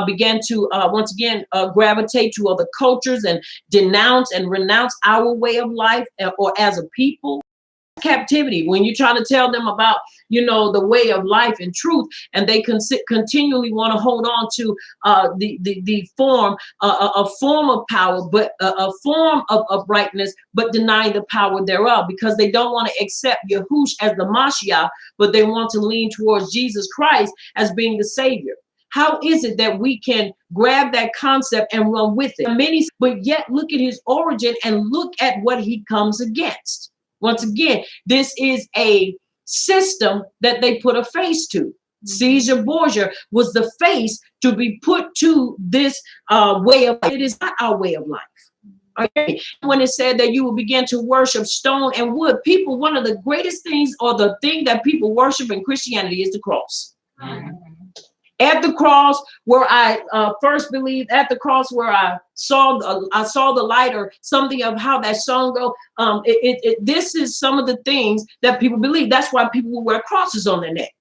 began to, once again, gravitate to other cultures and denounce and renounce our way of life or as a people. Captivity, when you try to tell them about the way of life and truth, and they continually want to hold on to the form a form of power, but a form of uprightness, but deny the power thereof, because they don't want to accept Yahushua as the Mashiach, but they want to lean towards Jesus Christ as being the Savior. How is it that we can grab that concept and run with it? Many, but yet look at his origin and look at what he comes against. Once again, this is a system that they put a face to. Caesar Borgia was the face to be put to this way of life. It is not our way of life. Okay. When it said that you will begin to worship stone and wood, people, one of the greatest things, or the thing that people worship in Christianity, is the cross. At the cross where I first believed, at the cross where I I saw the light, or something of how that song go. This is some of the things that people believe. That's why people will wear crosses on their neck,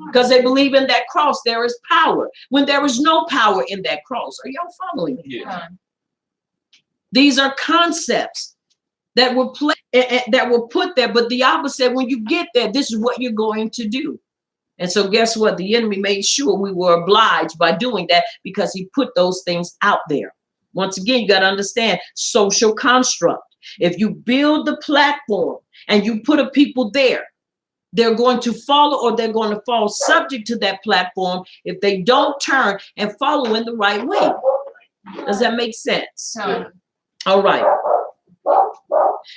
because they believe in that cross there is power when there is no power in that cross. Are y'all following me? Yeah. These are concepts that were that were put there, but the opposite. When you get there, this is what you're going to do. And so guess what? The enemy made sure we were obliged by doing that, because he put those things out there. Once again, you got to understand social construct. If you build the platform and you put a people there, they're going to follow, or they're going to fall subject to that platform if they don't turn and follow in the right way. Does that make sense? All right.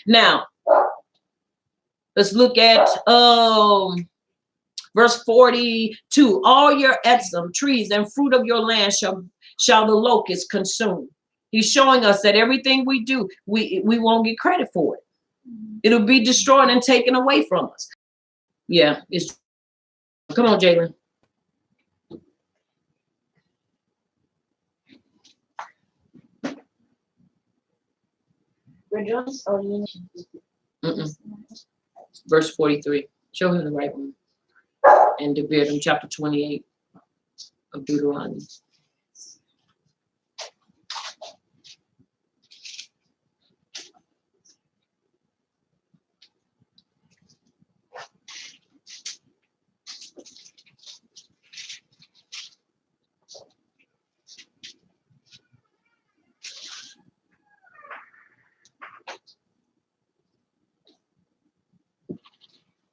Now, let's look at verse 42. All your etzim, trees, and fruit of your land shall the locust consume. He's showing us that everything we do, we won't get credit for it. It'll be destroyed and taken away from us. Yeah, it's. Come on, Jalen. Rejoice, O ye nations. Verse 43. Show him the right one. And Debarim, chapter 28 of Deutoronomy.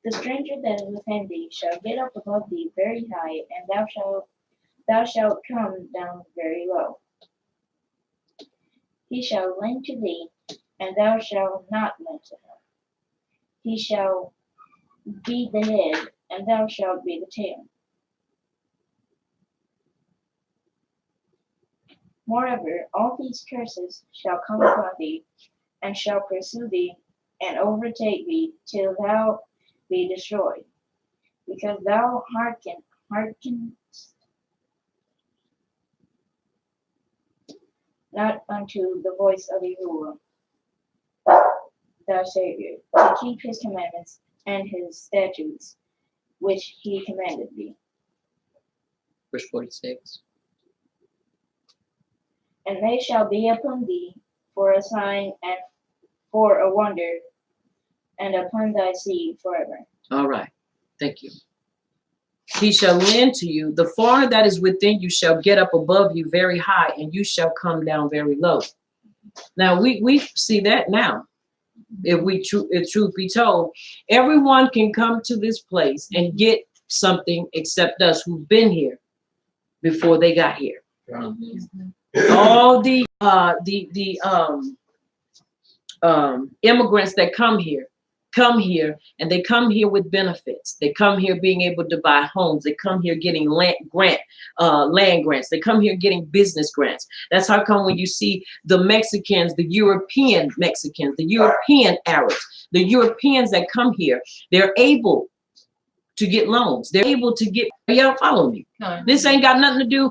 The stranger that is within thee shall get up above thee very high, and thou shalt come down very low. He shall lend to thee, and thou shalt not lend to him. He shall be the head, and thou shalt be the tail. Moreover, all these curses shall come upon thee, and shall pursue thee, and overtake thee, till thou be destroyed, because thou hearkenest not unto the voice of Yahuwah, thy Savior, to keep his commandments and his statutes, which he commanded thee. Verse 46. And they shall be upon thee for a sign and for a wonder, and upon thy seed forever. All right. Thank you. He shall lend to you. The foreigner that is within you shall get up above you very high, and you shall come down very low. Now, we see that now. If truth be told, everyone can come to this place and get something except us who've been here before they got here. All the immigrants that come here, and they come here with benefits. They come here being able to buy homes. They come here getting land grants. They come here getting business grants. That's how come when you see the Mexicans, the European Mexicans, the European Arabs, the Europeans that come here, they're able to get loans. They're able to get, y'all follow me. No. This ain't got nothing to do,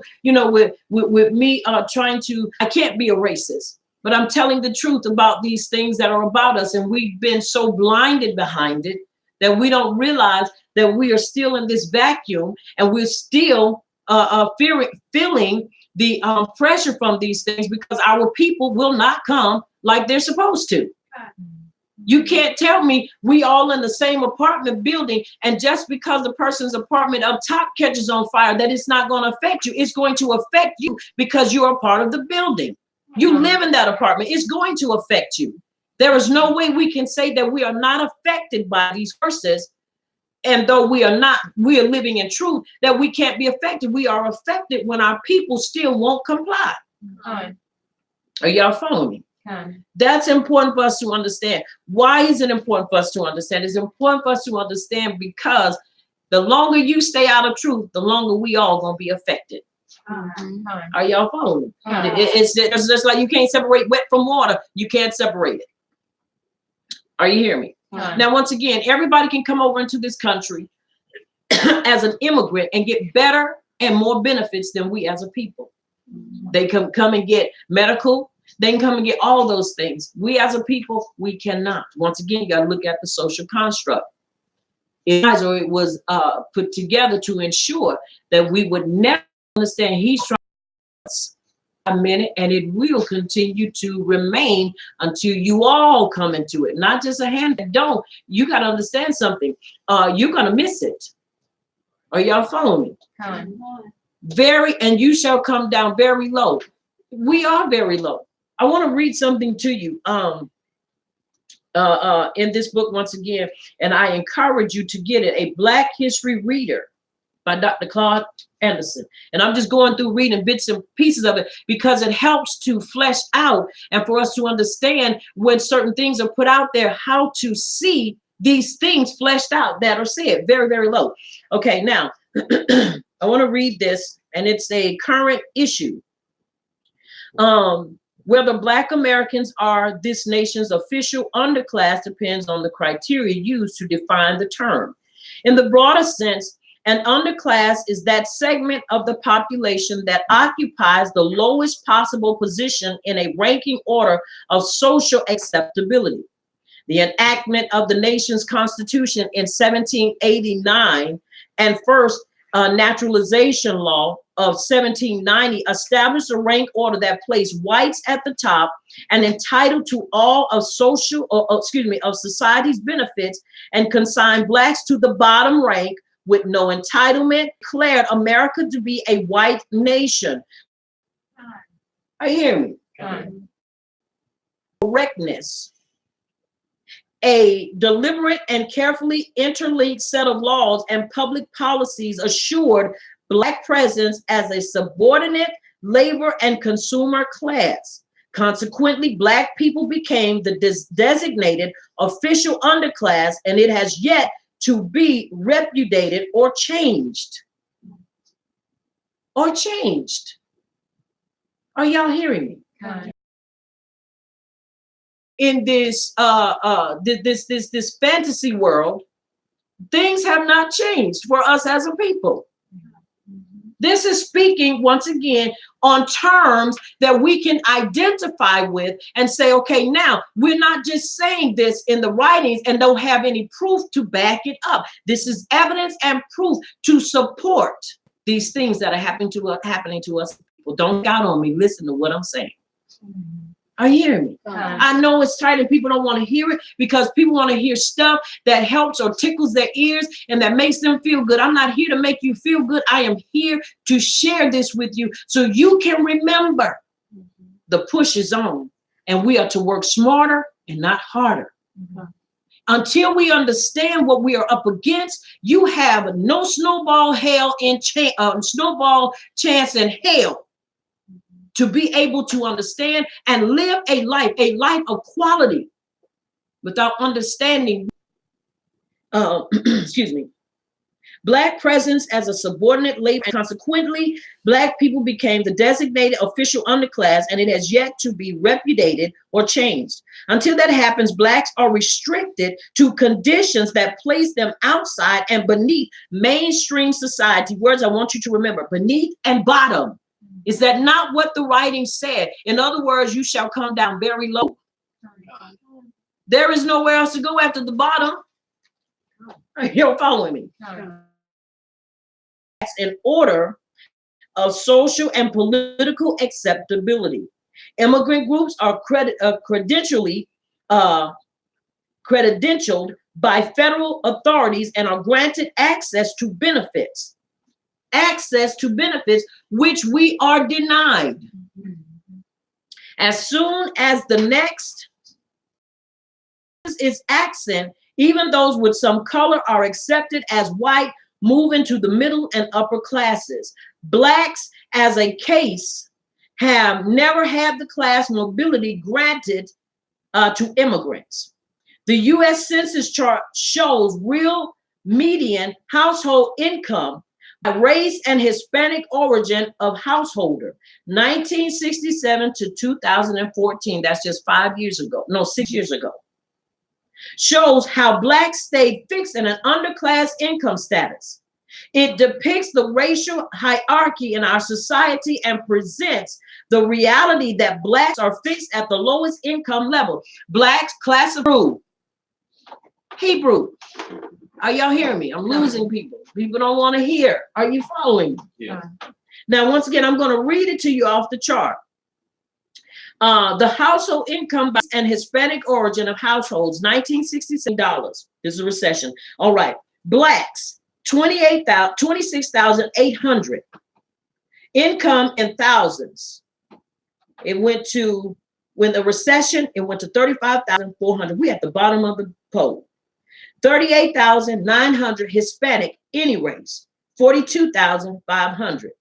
with me trying to, I can't be a racist. But I'm telling the truth about these things that are about us. And we've been so blinded behind it that we don't realize that we are still in this vacuum, and we're still feeling the pressure from these things, because our people will not come like they're supposed to. You can't tell me we all in the same apartment building, and just because the person's apartment up top catches on fire, that it's not going to affect you. It's going to affect you because you're a part of the building. You live in that apartment. It's going to affect you. There is no way we can say that we are not affected by these curses. And though we are living in truth, that we can't be affected. We are affected when our people still won't comply. Are y'all following me? That's important for us to understand. Why is it important for us to understand? It's important for us to understand because the longer you stay out of truth, the longer we all gonna be affected. Are y'all following me? It's just like you can't separate wet from water. You can't separate it. Are you hearing me? Now, once again, everybody can come over into this country as an immigrant and get better and more benefits than we as a people. They come and get medical. They can come and get all those things. We as a people, we cannot. Once again, you got to look at the social construct. It was put together to ensure that we would never understand he's trying a minute, and it will continue to remain until you all come into it. Not just a hand. Don't. You got to understand something. You're going to miss it. Are y'all following me? Very, and you shall come down very low. We are very low. I want to read something to you in this book once again, and I encourage you to get it, A Black History Reader by Dr. Claude Anderson. And I'm just going through reading bits and pieces of it because it helps to flesh out and for us to understand when certain things are put out there, how to see these things fleshed out that are said very, very low. Okay, now I want to read this, and it's a current issue. Whether Black Americans are this nation's official underclass depends on the criteria used to define the term. In the broader sense, an underclass is that segment of the population that occupies the lowest possible position in a ranking order of social acceptability. The enactment of the nation's constitution in 1789 and first naturalization law of 1790 established a rank order that placed whites at the top and entitled to all of of society's benefits, and consigned blacks to the bottom rank with no entitlement, declared America to be a white nation. Are you hearing me? Correctness. A deliberate and carefully interlinked set of laws and public policies assured Black presence as a subordinate labor and consumer class. Consequently, Black people became the designated official underclass, and it has yet to be repudiated or changed. Or changed. Are y'all hearing me? In this this fantasy world, things have not changed for us as a people. This is speaking once again on terms that we can identify with and say, okay, now we're not just saying this in the writings and don't have any proof to back it up. This is evidence and proof to support these things that are happening to us. People, don't count on me. Listen to what I'm saying. Are you hearing me? I know it's tight and people don't want to hear it because people want to hear stuff that helps or tickles their ears and that makes them feel good. I'm not here to make you feel good. I am here to share this with you so you can remember the push is on and we are to work smarter and not harder. Until we understand what we are up against, you have no snowball chance in hell to be able to understand and live a life of quality without understanding, Black presence as a subordinate labor. And consequently, Black people became the designated official underclass, and it has yet to be repudiated or changed. Until that happens, Blacks are restricted to conditions that place them outside and beneath mainstream society. Words I want you to remember: beneath and bottom. Is that not what the writing said? In other words, you shall come down very low. There is nowhere else to go after the bottom. You're following me? In order of social and political acceptability. Immigrant groups are credentialed by federal authorities and are granted access to benefits. Which we are denied. As soon as the next is accent, even those with some color are accepted as white, move into the middle and upper classes. Blacks, as a case, have never had the class mobility granted to immigrants. The U.S. Census chart shows real median household income by race and Hispanic origin of householder, 1967 to 2014. That's just 6 years ago. Shows how Blacks stayed fixed in an underclass income status. It depicts the racial hierarchy in our society and presents the reality that blacks are fixed at the lowest income level. Blacks, class of Hebrew. Are y'all hearing me? I'm losing people. People don't want to hear. Are you following me? Yeah. Now, once again, I'm going to read it to you off the chart. The household income and Hispanic origin of households, $1967. This is a recession. All right. Blacks, 26,800. Income in thousands. It went to, when the recession, it went to 35,400. We at the bottom of the pole. 38,900 Hispanic, any race, 42,500.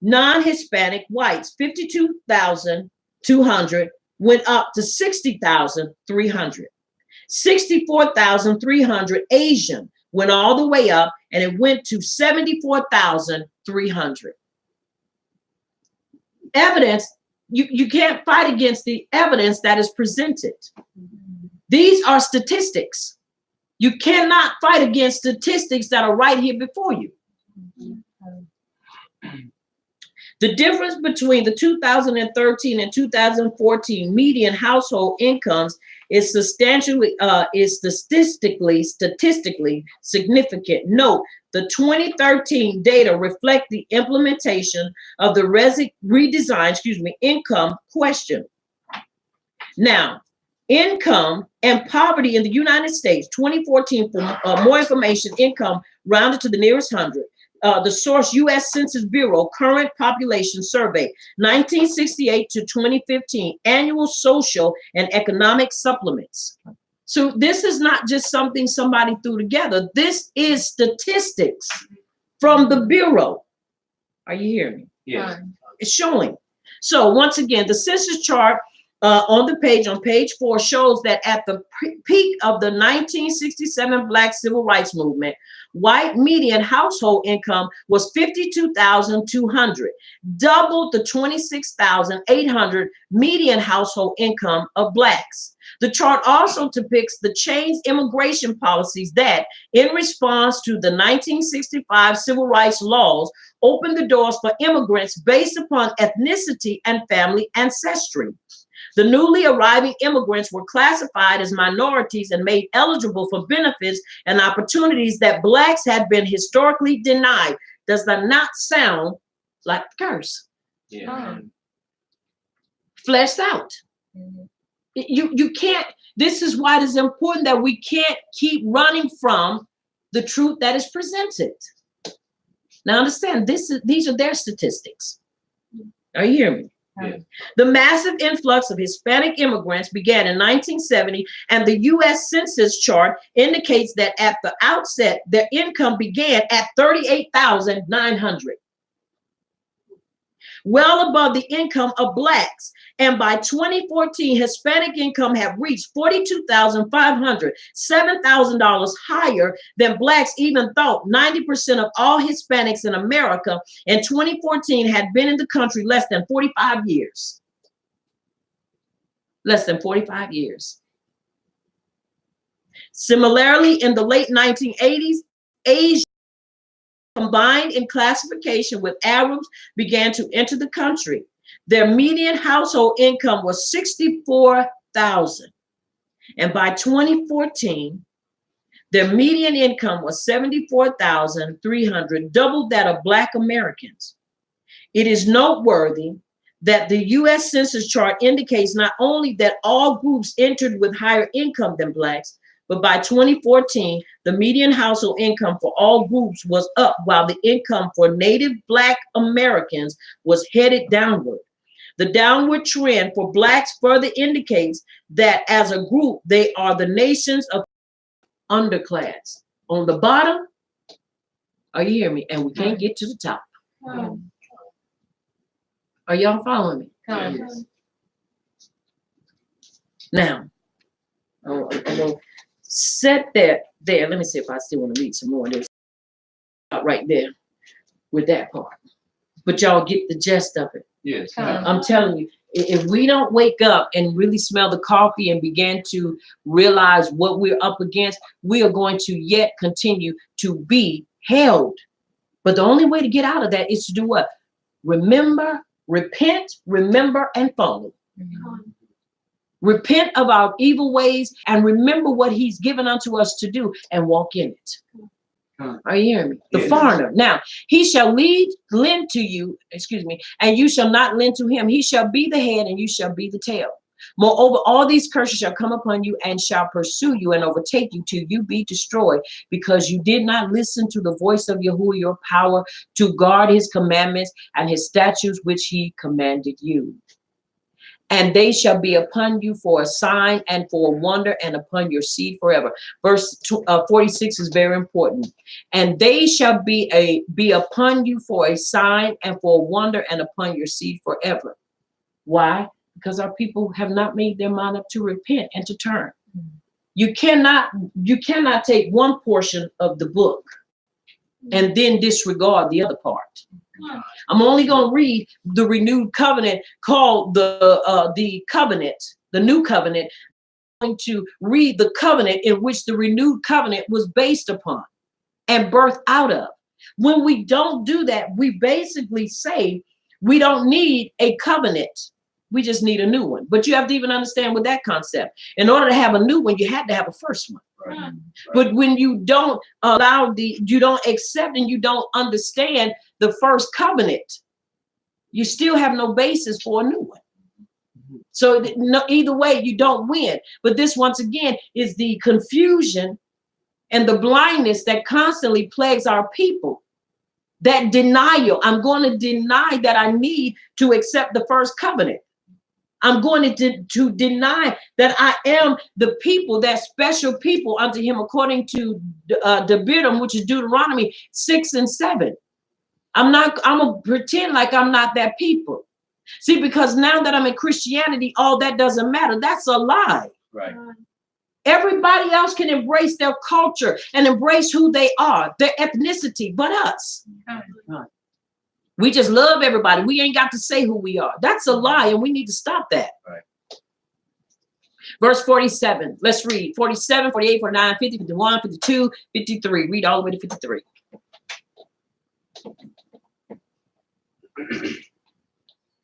Non-Hispanic whites, 52,200, went up to 60,300. 64,300 Asian went all the way up, and it went to 74,300. Evidence, you can't fight against the evidence that is presented. These are statistics. You cannot fight against statistics that are right here before you. The difference between the 2013 and 2014 median household incomes is statistically significant. Note, the 2013 data reflect the implementation of the income question. Now, income and poverty in the United States, 2014, for more information, income rounded to the nearest 100. The source, U.S. Census Bureau, current population survey, 1968 to 2015, annual social and economic supplements. So this is not just something somebody threw together. This is statistics from the Bureau. Are you hearing me? Yes. It's showing. So once again, the census chart on the page, on page 4, shows that at the peak of the 1967 Black Civil Rights Movement, white median household income was $52,200, double the $26,800 median household income of Blacks. The chart also depicts the changed immigration policies that, in response to the 1965 civil rights laws, opened the doors for immigrants based upon ethnicity and family ancestry. The newly arriving immigrants were classified as minorities and made eligible for benefits and opportunities that Blacks had been historically denied. Does that not sound like a curse? Yeah. Fleshed out. You can't, this is why it is important that we can't keep running from the truth that is presented. Now understand, these are their statistics. Are you hearing me? Yes. The massive influx of Hispanic immigrants began in 1970, and the U.S. Census chart indicates that at the outset, their income began at $38,900, well above the income of Blacks. And by 2014, Hispanic income had reached $42,500, $7,000 higher than Blacks even thought. 90% of all Hispanics in America in 2014 had been in the country less than 45 years. Less than 45 years. Similarly, in the late 1980s, Asians combined in classification with Arabs began to enter the country. Their median household income was $64,000. And by 2014, their median income was $74,300, double that of Black Americans. It is noteworthy that the U.S. Census chart indicates not only that all groups entered with higher income than Blacks, but by 2014, the median household income for all groups was up, while the income for Native Black Americans was headed downward. The downward trend for Blacks further indicates that as a group, they are the nation's of underclass. On the bottom, are you hearing me? And we can't get to the top. Are y'all following me? Yes. Now, I'm gonna set that there. Let me see if I still want to read some more of this. Right there with that part. But y'all get the gist of it. Yes. I'm telling you, if we don't wake up and really smell the coffee and begin to realize what we're up against, we are going to yet continue to be held But the only way to get out of that is to do what? Remember, repent, remember, and follow. Repent of our evil ways and remember what he's given unto us to do and walk in it. Are you hearing me? The foreigner. Now, he shall lend to you, and you shall not lend to him. He shall be the head and you shall be the tail. Moreover, all these curses shall come upon you and shall pursue you and overtake you till you be destroyed, because you did not listen to the voice of Yahuwah your power to guard his commandments and his statutes which he commanded you. And they shall be upon you for a sign and for a wonder, and upon your seed forever. Verse 46 is very important. And they shall be upon you for a sign and for a wonder, and upon your seed forever. Why? Because our people have not made their mind up to repent and to turn. You cannot take one portion of the book and then disregard the other part. I'm only going to read the renewed covenant called the covenant, the new covenant. I'm going to read the covenant in which the renewed covenant was based upon and birthed out of. When we don't do that, we basically say we don't need a covenant. We just need a new one. But you have to even understand with that concept. In order to have a new one, you had to have a first one. Right. But when you don't you don't accept and you don't understand the first covenant, you still have no basis for a new one. So either way, you don't win. But this, once again, is the confusion and the blindness that constantly plagues our people. That denial. I'm going to deny that I need to accept the first covenant. I'm going to deny that I am the people, that special people unto him, according to Debarim, which is Deutoronomy 6 and 7. I'm gonna pretend like I'm not that people. See, because now that I'm in Christianity, all that doesn't matter. That's a lie. Right. Everybody else can embrace their culture and embrace who they are, their ethnicity, but us. Right. We just love everybody. We ain't got to say who we are. That's a lie, and we need to stop that. Right. Verse 47. Let's read. 47, 48, 49, 50, 51, 52, 53. Read all the way to 53.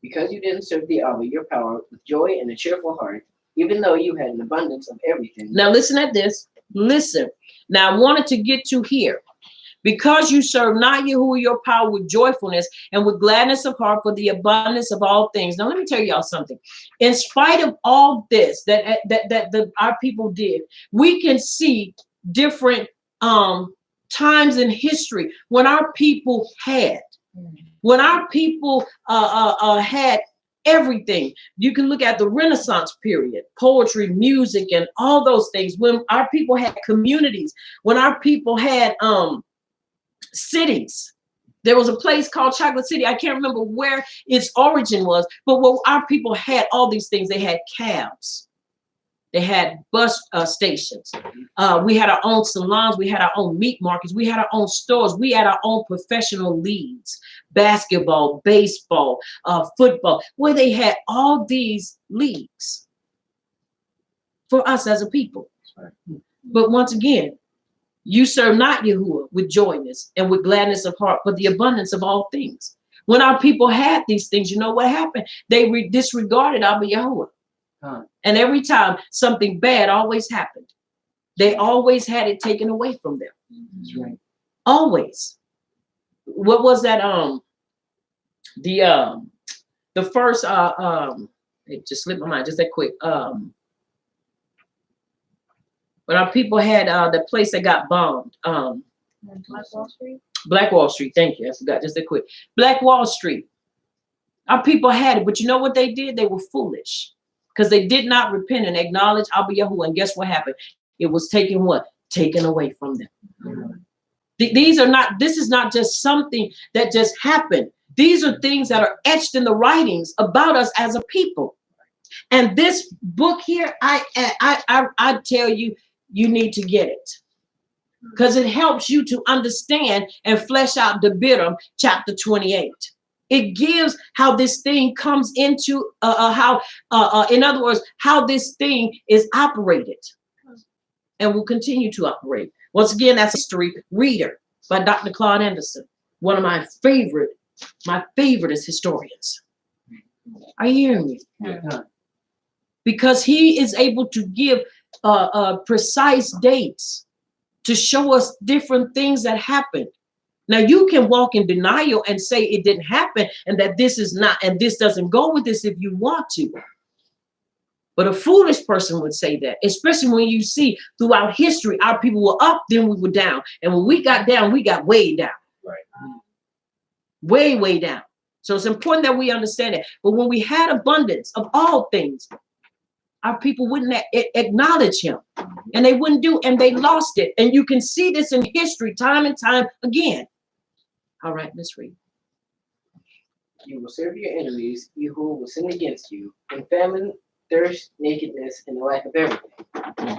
Because you didn't serve the Abba, your power, with joy and a cheerful heart, even though you had an abundance of everything. Now listen at this. Listen. Now I wanted to get to here. Because you serve not Yahuwah your power with joyfulness and with gladness of heart for the abundance of all things. Now let me tell y'all something. In spite of all this that our people did, we can see different times in history when our people had had everything. You can look at the Renaissance period, poetry, music, and all those things. When our people had communities, when our people had cities. There was a place called Chocolate City. I can't remember where its origin was, but where our people had all these things. They had cabs. They had bus stations. We had our own salons. We had our own meat markets. We had our own stores. We had our own professional leagues, basketball, baseball, football, where they had all these leagues for us as a people. Right. But once again, you serve not Yahuwah with joyness and with gladness of heart for the abundance of all things. When our people had these things, you know what happened? They disregarded Abba Yahuwah. And every time something bad always happened, they always had it taken away from them. That's right. Always. What was that? The first it just slipped my mind just that quick. But our people had the place that got bombed. Black Wall Street. Black Wall Street. Thank you. I forgot just that quick. Black Wall Street. Our people had it, but you know what they did? They were foolish because they did not repent and acknowledge Abba Yahuwah. And guess what happened? It was taken what? Taken away from them. Mm-hmm. This is not just something that just happened. These are things that are etched in the writings about us as a people. And this book here, I tell you, you need to get it because it helps you to understand and flesh out Debarim chapter 28. It gives how this thing comes into in other words, how this thing is operated and will continue to operate. Once again, that's History Reader by Dr. Claude Anderson. one of my favorite is historians. Are you hearing me? Yeah. Because he is able to give precise dates to show us different things that happened. Now you can walk in denial and say it didn't happen and that this is not, and this doesn't go with this if you want to. But a foolish person would say that, especially when you see throughout history, our people were up, then we were down. And when we got down, we got way down. Right. Way, way down. So it's important that we understand it. But when we had abundance of all things, our people wouldn't acknowledge him, and they wouldn't do, and they lost it. And you can see this in history time and time again. All right, let's read. You will serve your enemies, you who will sin against you, in famine, thirst, nakedness, and the lack of everything.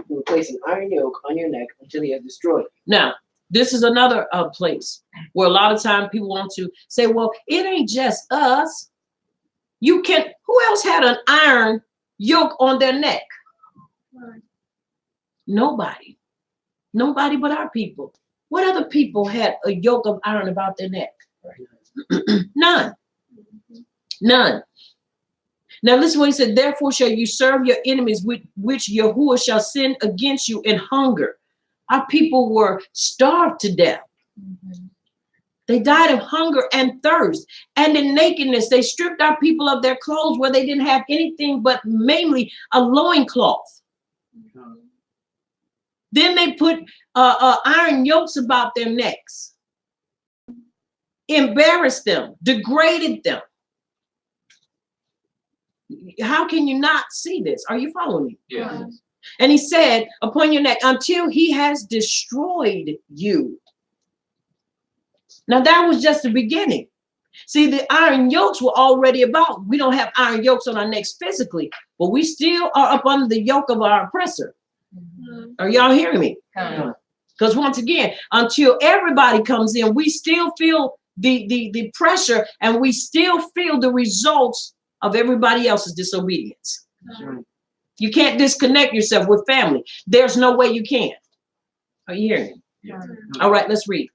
You will place an iron yoke on your neck until he has destroyed you. Now, this is another place where a lot of time people want to say, well, it ain't just us. You can, who else had an iron yoke on their neck? Nobody. Nobody but our people. What other people had a yoke of iron about their neck? None. None. Now listen what he said, therefore shall you serve your enemies, which Yahuwah shall send against you in hunger. Our people were starved to death. They died of hunger and thirst. And in nakedness, they stripped our people of their clothes where they didn't have anything but mainly a loincloth. Then they put iron yokes about their necks, embarrassed them, degraded them. How can you not see this? Are you following me? Yeah. And he said, upon your neck, until he has destroyed you. Now that was just the beginning. See, the iron yokes were already about. We don't have iron yokes on our necks physically, but we still are up under the yoke of our oppressor. Are y'all hearing me? Because once again, until everybody comes in, we still feel the pressure, and we still feel the results of everybody else's disobedience. You can't disconnect yourself with family. There's no way you can. Are you hearing me? Yeah. All right, let's read.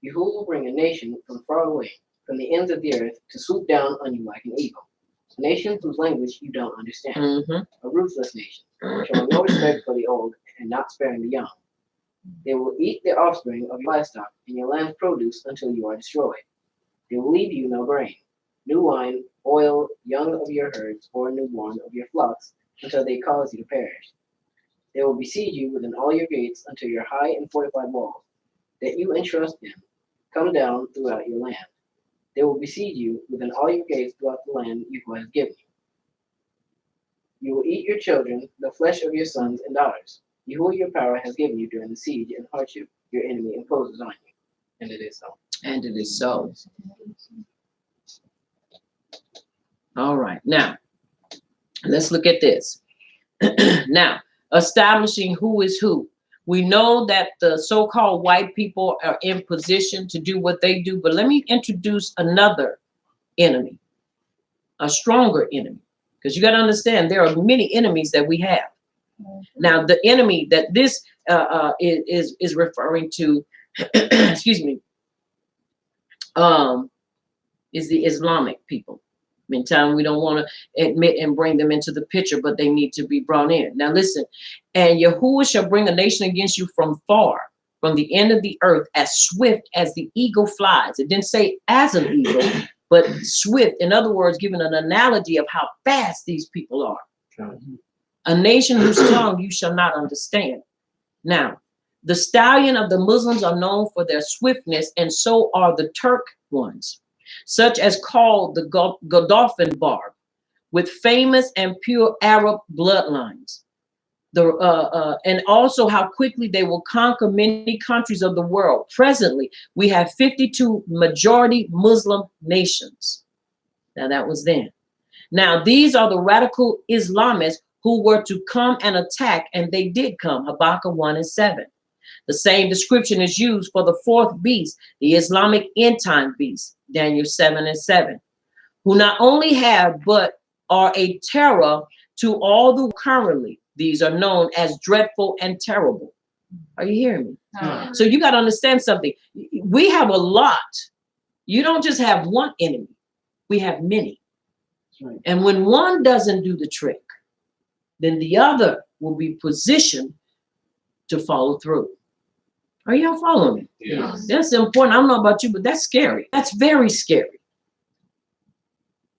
Yahuwah will bring a nation from far away, from the ends of the earth, to swoop down on you like an eagle. A nation whose language you don't understand. A ruthless nation, showing no respect for the old and not sparing the young. They will eat the offspring of your livestock and your land's produce until you are destroyed. They will leave you no grain, new wine, oil, young of your herds, or newborn of your flocks, until they cause you to perish. They will besiege you within all your gates until your high and fortified walls, that you entrust in, come down throughout your land. They will besiege you within all your gates throughout the land Yahuwah has given you. You will eat your children, the flesh of your sons and daughters. Yahuwah your power has given you during the siege and hardship your enemy imposes on you. And it is so. And it is so. All right, now let's look at this. Now, establishing who is who. We know that the so-called white people are in position to do what they do, but let me introduce another enemy, a stronger enemy, because you got to understand there are many enemies that we have. Now, the enemy that this is referring to, excuse me, is the Islamic people. Meantime, we don't want to admit and bring them into the picture, but they need to be brought in. Now listen, and Yahuwah shall bring a nation against you from far, from the end of the earth, as swift as the eagle flies. It didn't say as an eagle, but swift. In other words, giving an analogy of how fast these people are. A nation whose tongue you shall not understand. Now, the stallion of the Muslims are known for their swiftness, and so are the Turk ones, such as called the Godolphin barb, with famous and pure Arab bloodlines. And also how quickly they will conquer many countries of the world. Presently, we have 52 majority Muslim nations. Now that was then. Now these are the radical Islamists who were to come and attack, and they did come, Habakkuk 1:7. The same description is used for the fourth beast, the Islamic end time beast, Daniel 7:7, who not only have, but are a terror to all the currently. These are known as dreadful and terrible. Are you hearing me? No. So you got to understand something. We have a lot. You don't just have one enemy. We have many. Right. And when one doesn't do the trick, then the other will be positioned to follow through. Are y'all following me? Yeah. That's important. I don't know about you, but that's scary. That's very scary.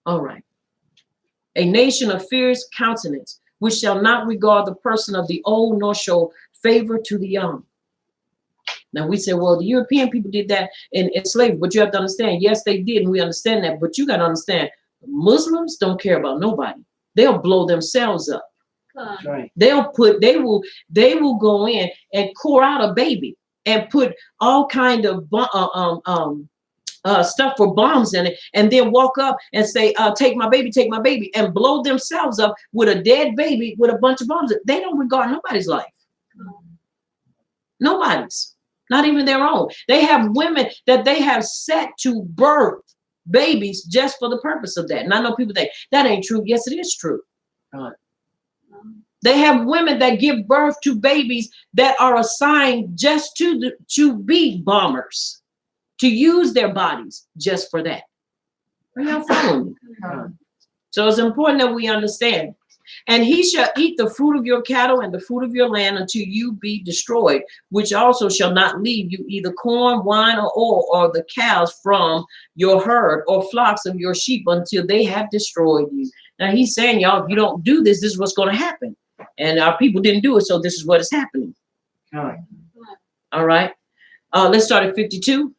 All right. A nation of fierce countenance, which shall not regard the person of the old, nor show favor to the young. Now we say, well, the European people did that in slavery, but you have to understand, yes, they did, and we understand that, but you got to understand, Muslims don't care about nobody. They'll blow themselves up. That's right. They will go in and core out a baby and put all kind of stuff for bombs in it, and then walk up and say, take my baby, and blow themselves up with a dead baby with a bunch of bombs. They don't regard nobody's life. Nobody's, not even their own. They have women that they have set to birth babies just for the purpose of that. And I know people think that ain't true. Yes, it is true. They have women that give birth to babies that are assigned just to be bombers, to use their bodies just for that. Are y'all following me? So it's important that we understand. And he shall eat the fruit of your cattle and the fruit of your land until you be destroyed, which also shall not leave you either corn, wine, or oil, or the cows from your herd, or flocks of your sheep, until they have destroyed you. Now he's saying, y'all, if you don't do this, this is what's going to happen. And our people didn't do it, so this is what is happening. All right. Let's start at 52.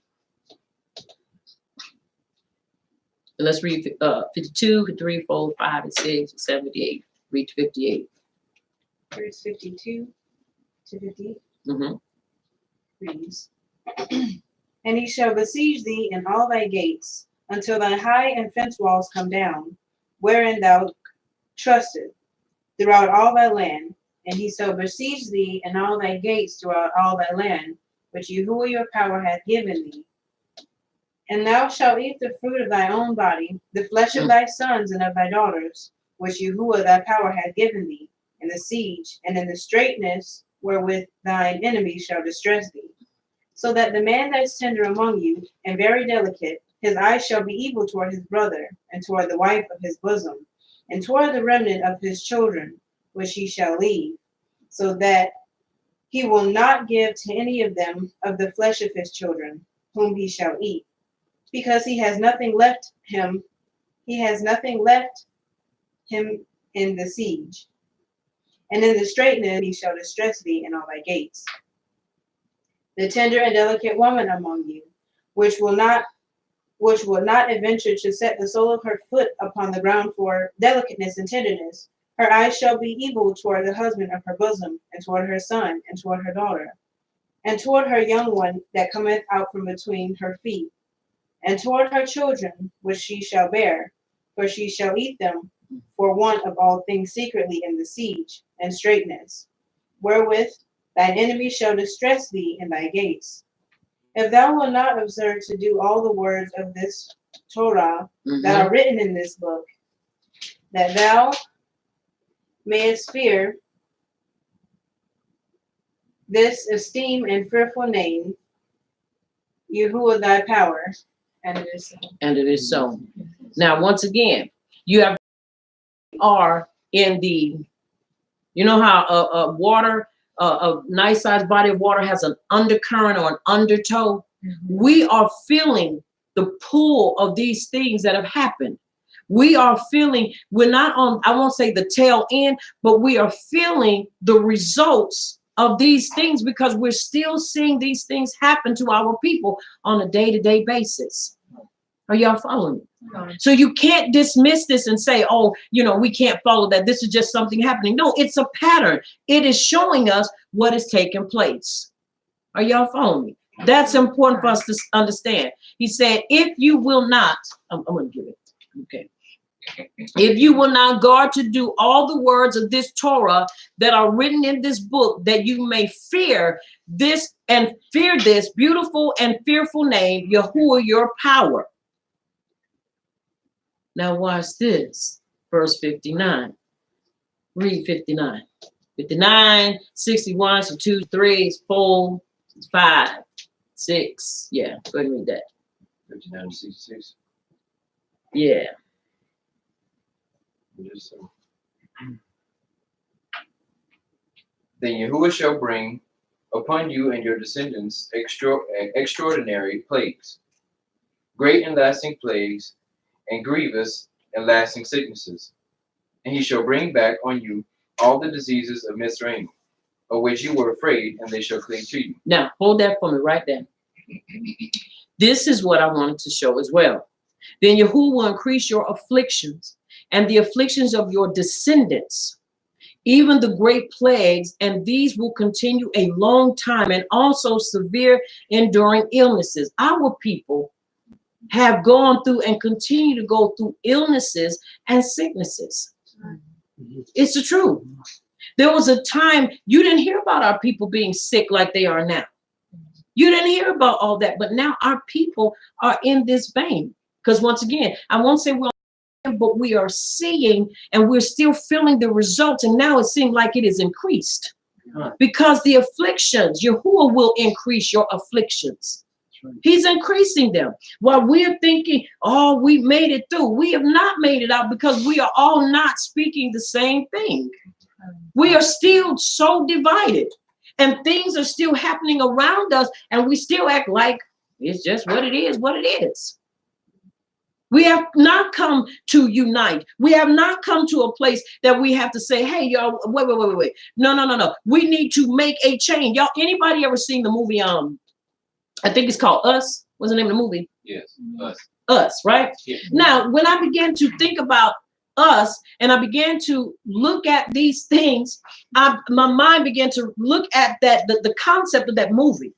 Let's read 52, 53, 4, 5, and 6, 78. Read 58. Verse 52 to 58 reads, And he shall besiege thee in all thy gates, until thy high and fence walls come down, wherein thou trustest, throughout all thy land. And he shall besiege thee in all thy gates throughout all thy land, which Yahuwah your power hath given thee. And thou shalt eat the fruit of thy own body, the flesh of thy sons and of thy daughters, which Yahuwah thy power hath given thee, in the siege, and in the straitness wherewith thine enemies shall distress thee. So that the man that is tender among you, and very delicate, his eyes shall be evil toward his brother, and toward the wife of his bosom, and toward the remnant of his children, which he shall leave, so that he will not give to any of them of the flesh of his children, whom he shall eat, because he has nothing left him in the siege. And in the straitness he shall distress thee in all thy gates. The tender and delicate woman among you, which will not adventure to set the sole of her foot upon the ground for delicateness and tenderness, her eyes shall be evil toward the husband of her bosom, and toward her son, and toward her daughter, and toward her young one that cometh out from between her feet, and toward her children which she shall bear, for she shall eat them for want of all things secretly in the siege and straitness, wherewith thine enemy shall distress thee in thy gates. If thou wilt not observe to do all the words of this Torah that are written in this book, that thou mayest fear this esteem and fearful name, Yahuwah thy power, and it is so. And it is so. Now, once again, you are in the, you know how water, a nice sized body of water has an undercurrent or an undertow. We are feeling the pull of these things that have happened. We are feeling, we're not on, I won't say the tail end, but we are feeling the results of these things, because we're still seeing these things happen to our people on a day-to-day basis. Are y'all following me? So you can't dismiss this and say, oh, we can't follow that. This is just something happening. No, it's a pattern. It is showing us what is taking place. Are y'all following me? That's important for us to understand. He said, if you will not, I'm going to give it. Okay. If you will not guard to do all the words of this Torah that are written in this book, that you may fear this beautiful and fearful name, Yahuwah, your power. Now watch this, verse 59. Read 59. 59, 61, so 2, 3, 4, 5, 6. Yeah, go ahead and read that. 59 to 66. Yeah. Just, Then Yahuwah shall bring upon you and your descendants extraordinary plagues, great and lasting plagues, and grievous and lasting sicknesses. And he shall bring back on you all the diseases of Mizraim, of which you were afraid, and they shall cling to you. Now, hold that for me right there. This is what I wanted to show as well. Then Yahuwah will increase your afflictions and the afflictions of your descendants, even the great plagues, and these will continue a long time, and also severe enduring illnesses. Our people have gone through and continue to go through illnesses and sicknesses. It's the truth. There was a time you didn't hear about our people being sick like they are now. You didn't hear about all that, but now our people are in this vein. Because once again, I won't say we're, but we are seeing and we're still feeling the results. And now it seems like it is increased because the afflictions, Yahuwah will increase your afflictions. He's increasing them. While we're thinking, oh, we made it through. We have not made it out because we are all not speaking the same thing. We are still so divided and things are still happening around us and we still act like it's just what it is, what it is. We have not come to unite. We have not come to a place that we have to say, hey, y'all, wait. No. We need to make a change. Y'all, anybody ever seen the movie, I think it's called Us? What's the name of the movie? Yes, Us. Us, right? Yeah. Now, when I began to think about us and I began to look at these things, my mind began to look at that, the concept of that movie.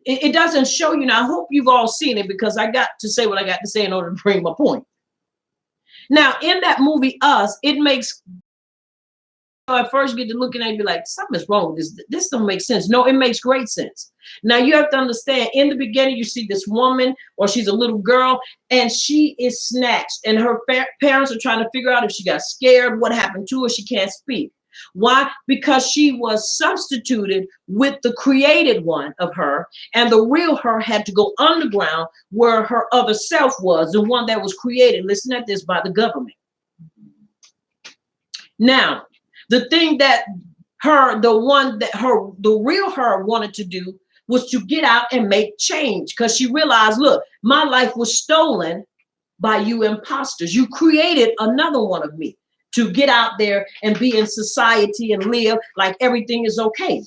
It doesn't show you. Now, I hope you've all seen it because I got to say what I got to say in order to bring my point. Now, in that movie, Us, it makes, at first you get to looking at it and be like, something's wrong with this. This don't make sense. No, it makes great sense. Now, you have to understand, in the beginning, you see this woman, or she's a little girl, and she is snatched. And her parents are trying to figure out if she got scared, what happened to her. She can't speak. Why? Because she was substituted with the created one of her, and the real her had to go underground where her other self was, the one that was created, listen at this, by the government. Now, the thing that the real her wanted to do was to get out and make change, because she realized, look, my life was stolen by you imposters. You created another one of me to get out there and be in society and live like everything is okay.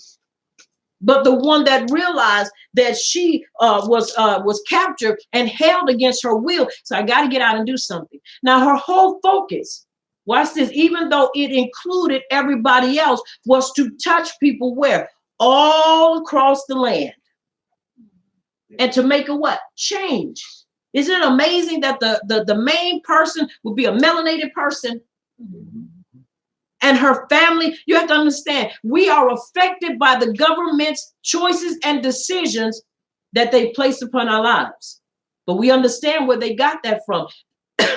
But the one that realized that she was captured and held against her will, so I got to get out and do something. Now her whole focus, watch this, even though it included everybody else, was to touch people where? All across the land. And to make a what? Change. Isn't it amazing that the main person would be a melanated person? And her family, you have to understand, we are affected by the government's choices and decisions that they place upon our lives. But we understand where they got that from.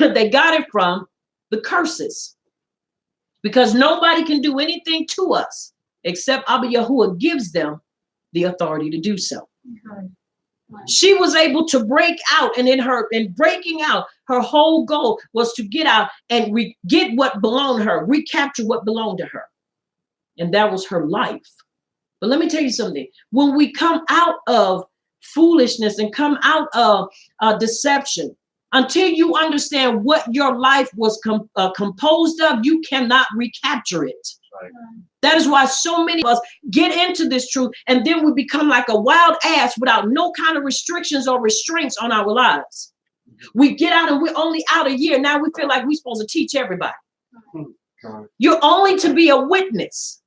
They got it from the curses. Because nobody can do anything to us except Abba Yahuwah gives them the authority to do so. She was able to break out, and in breaking out, her whole goal was to get out and get what belonged to her, recapture what belonged to her. And that was her life. But let me tell you something. When we come out of foolishness and come out of deception, until you understand what your life was composed of, you cannot recapture it. Right. That is why so many of us get into this truth, and then we become like a wild ass without no kind of restrictions or restraints on our lives. We get out and we're only out a year. Now we feel like we're supposed to teach everybody. You're only to be a witness.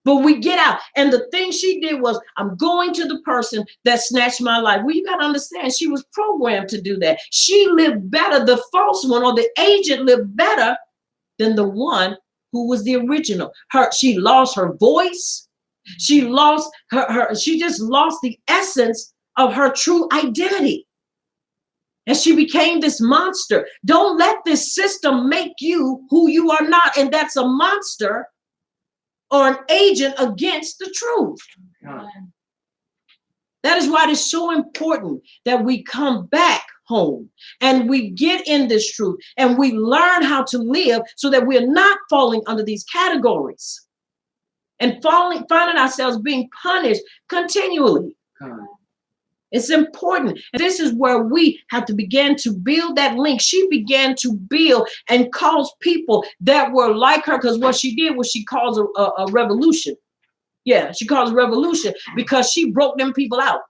But we get out. And the thing she did was, I'm going to the person that snatched my life. Well, you got to understand, she was programmed to do that. She lived better. The false one or the agent lived better than the one who was the original. She lost her voice. She lost she just lost the essence of her true identity. And she became this monster. Don't let this system make you who you are not. And that's a monster or an agent against the truth. That is why it is so important that we come back home and we get in this truth and we learn how to live so that we're not falling under these categories and finding ourselves being punished continually. It's important. And this is where we have to begin to build that link. She began to build and cause people that were like her, because what she did was she caused a revolution. Yeah, she caused a revolution because she broke them people out.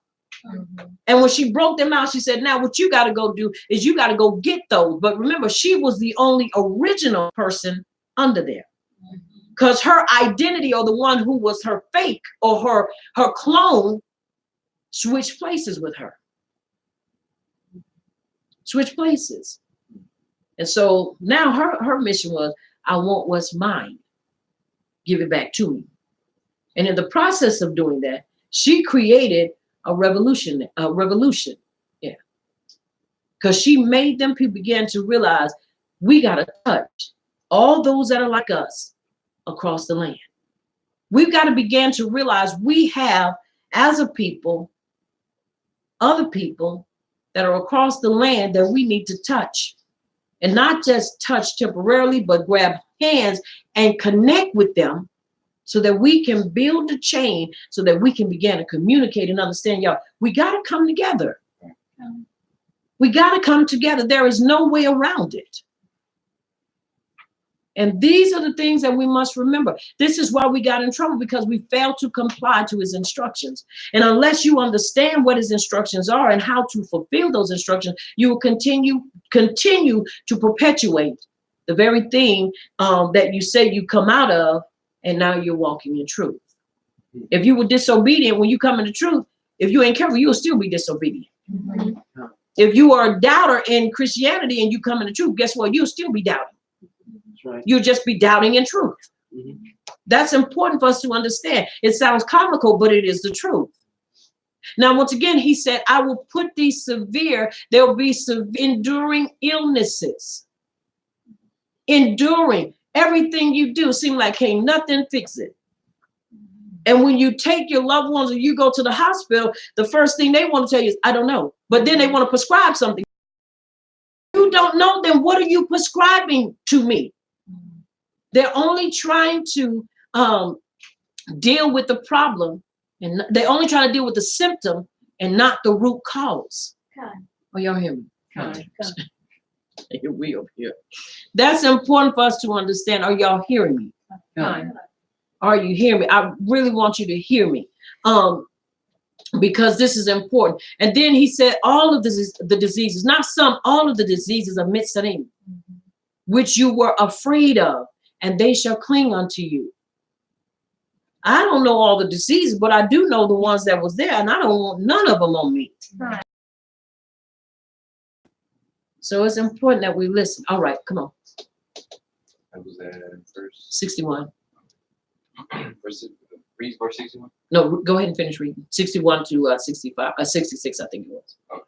And when she broke them out, she said, now what you got to go do is you got to go get those. But remember, she was the only original person under there, because her identity, or the one who was her fake or her clone, switched places with her. Switch places. And so now her mission was, I want what's mine. Give it back to me. And in the process of doing that, she created a revolution. Yeah. Because she made them people begin to realize we got to touch all those that are like us across the land. We've got to begin to realize we have, as a people, other people that are across the land that we need to touch. And not just touch temporarily, but grab hands and connect with them so that we can build a chain, so that we can begin to communicate and understand, y'all, we got to come together. We got to come together. There is no way around it. And these are the things that we must remember. This is why we got in trouble, because we failed to comply to his instructions. And unless you understand what his instructions are and how to fulfill those instructions, you will continue to perpetuate the very thing that you say you come out of, and now you're walking in truth. If you were disobedient when you come into truth, if you ain't careful, you'll still be disobedient. Mm-hmm. If you are a doubter in Christianity and you come into truth, guess what? You'll still be doubting. Right. You'll just be doubting in truth. Mm-hmm. That's important for us to understand. It sounds comical, but it is the truth. Now, once again, he said, I will put these severe, there will be severe enduring illnesses. Enduring. Everything you do seems like can't nothing fix it. And when you take your loved ones and you go to the hospital, the first thing they want to tell you is, I don't know. But then they want to prescribe something. You don't know, then what are you prescribing to me? They're only trying to deal with the problem, and they're only trying to deal with the symptom and not the root cause. Oh, y'all hear me? Here we over here. That's important for us to understand. Are y'all hearing me? Are you hearing me? I really want you to hear me, because this is important. And then he said, all of the diseases, not some, all of the diseases of Mitzrayim, which you were afraid of, and they shall cling unto you. I don't know all the diseases, but I do know the ones that was there, and I don't want none of them on me. Right. So it's important that we listen. All right, come on. That was verse 61. Read verse 61. No, go ahead and finish reading. 61 to 65, 66, I think it was. Okay.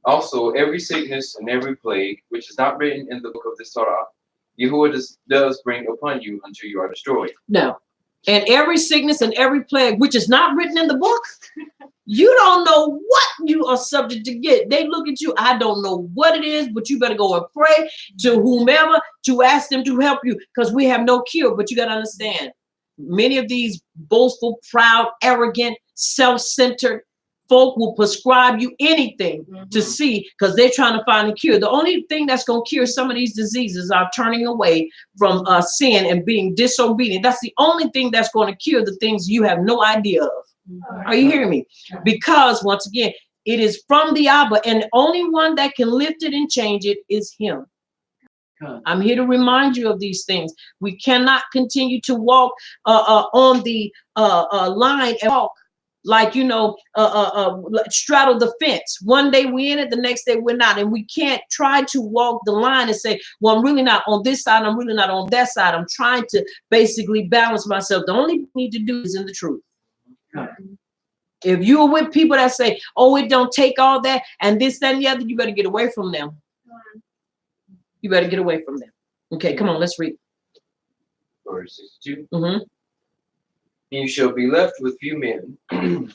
Also, every sickness and every plague, which is not written in the book of the Torah, Yahuwah does bring upon you until you are destroyed. No. And every sickness and every plague, which is not written in the book, you don't know what you are subject to get. They look at you, I don't know what it is, but you better go and pray to whomever to ask them to help you, because we have no cure. But you got to understand, many of these boastful, proud, arrogant, self-centered folk will prescribe you anything to see, because they're trying to find a cure. The only thing that's going to cure some of these diseases are turning away from sin and being disobedient. That's the only thing that's going to cure the things you have no idea of. Are you hearing me? Because once again, it is from the Abba, and the only one that can lift it and change it is him. I'm here to remind you of these things. We cannot continue to walk on the line and walk like, straddle the fence. One day we're in it, the next day we're not. And we can't try to walk the line and say, well, I'm really not on this side, I'm really not on that side. I'm trying to basically balance myself. The only thing we need to do is in the truth. If you're with people that say, oh, it don't take all that and this, that, and the other, you better get away from them. You better get away from them. Okay, come on, let's read. Verse 62. Mm-hmm. And you shall be left with few men,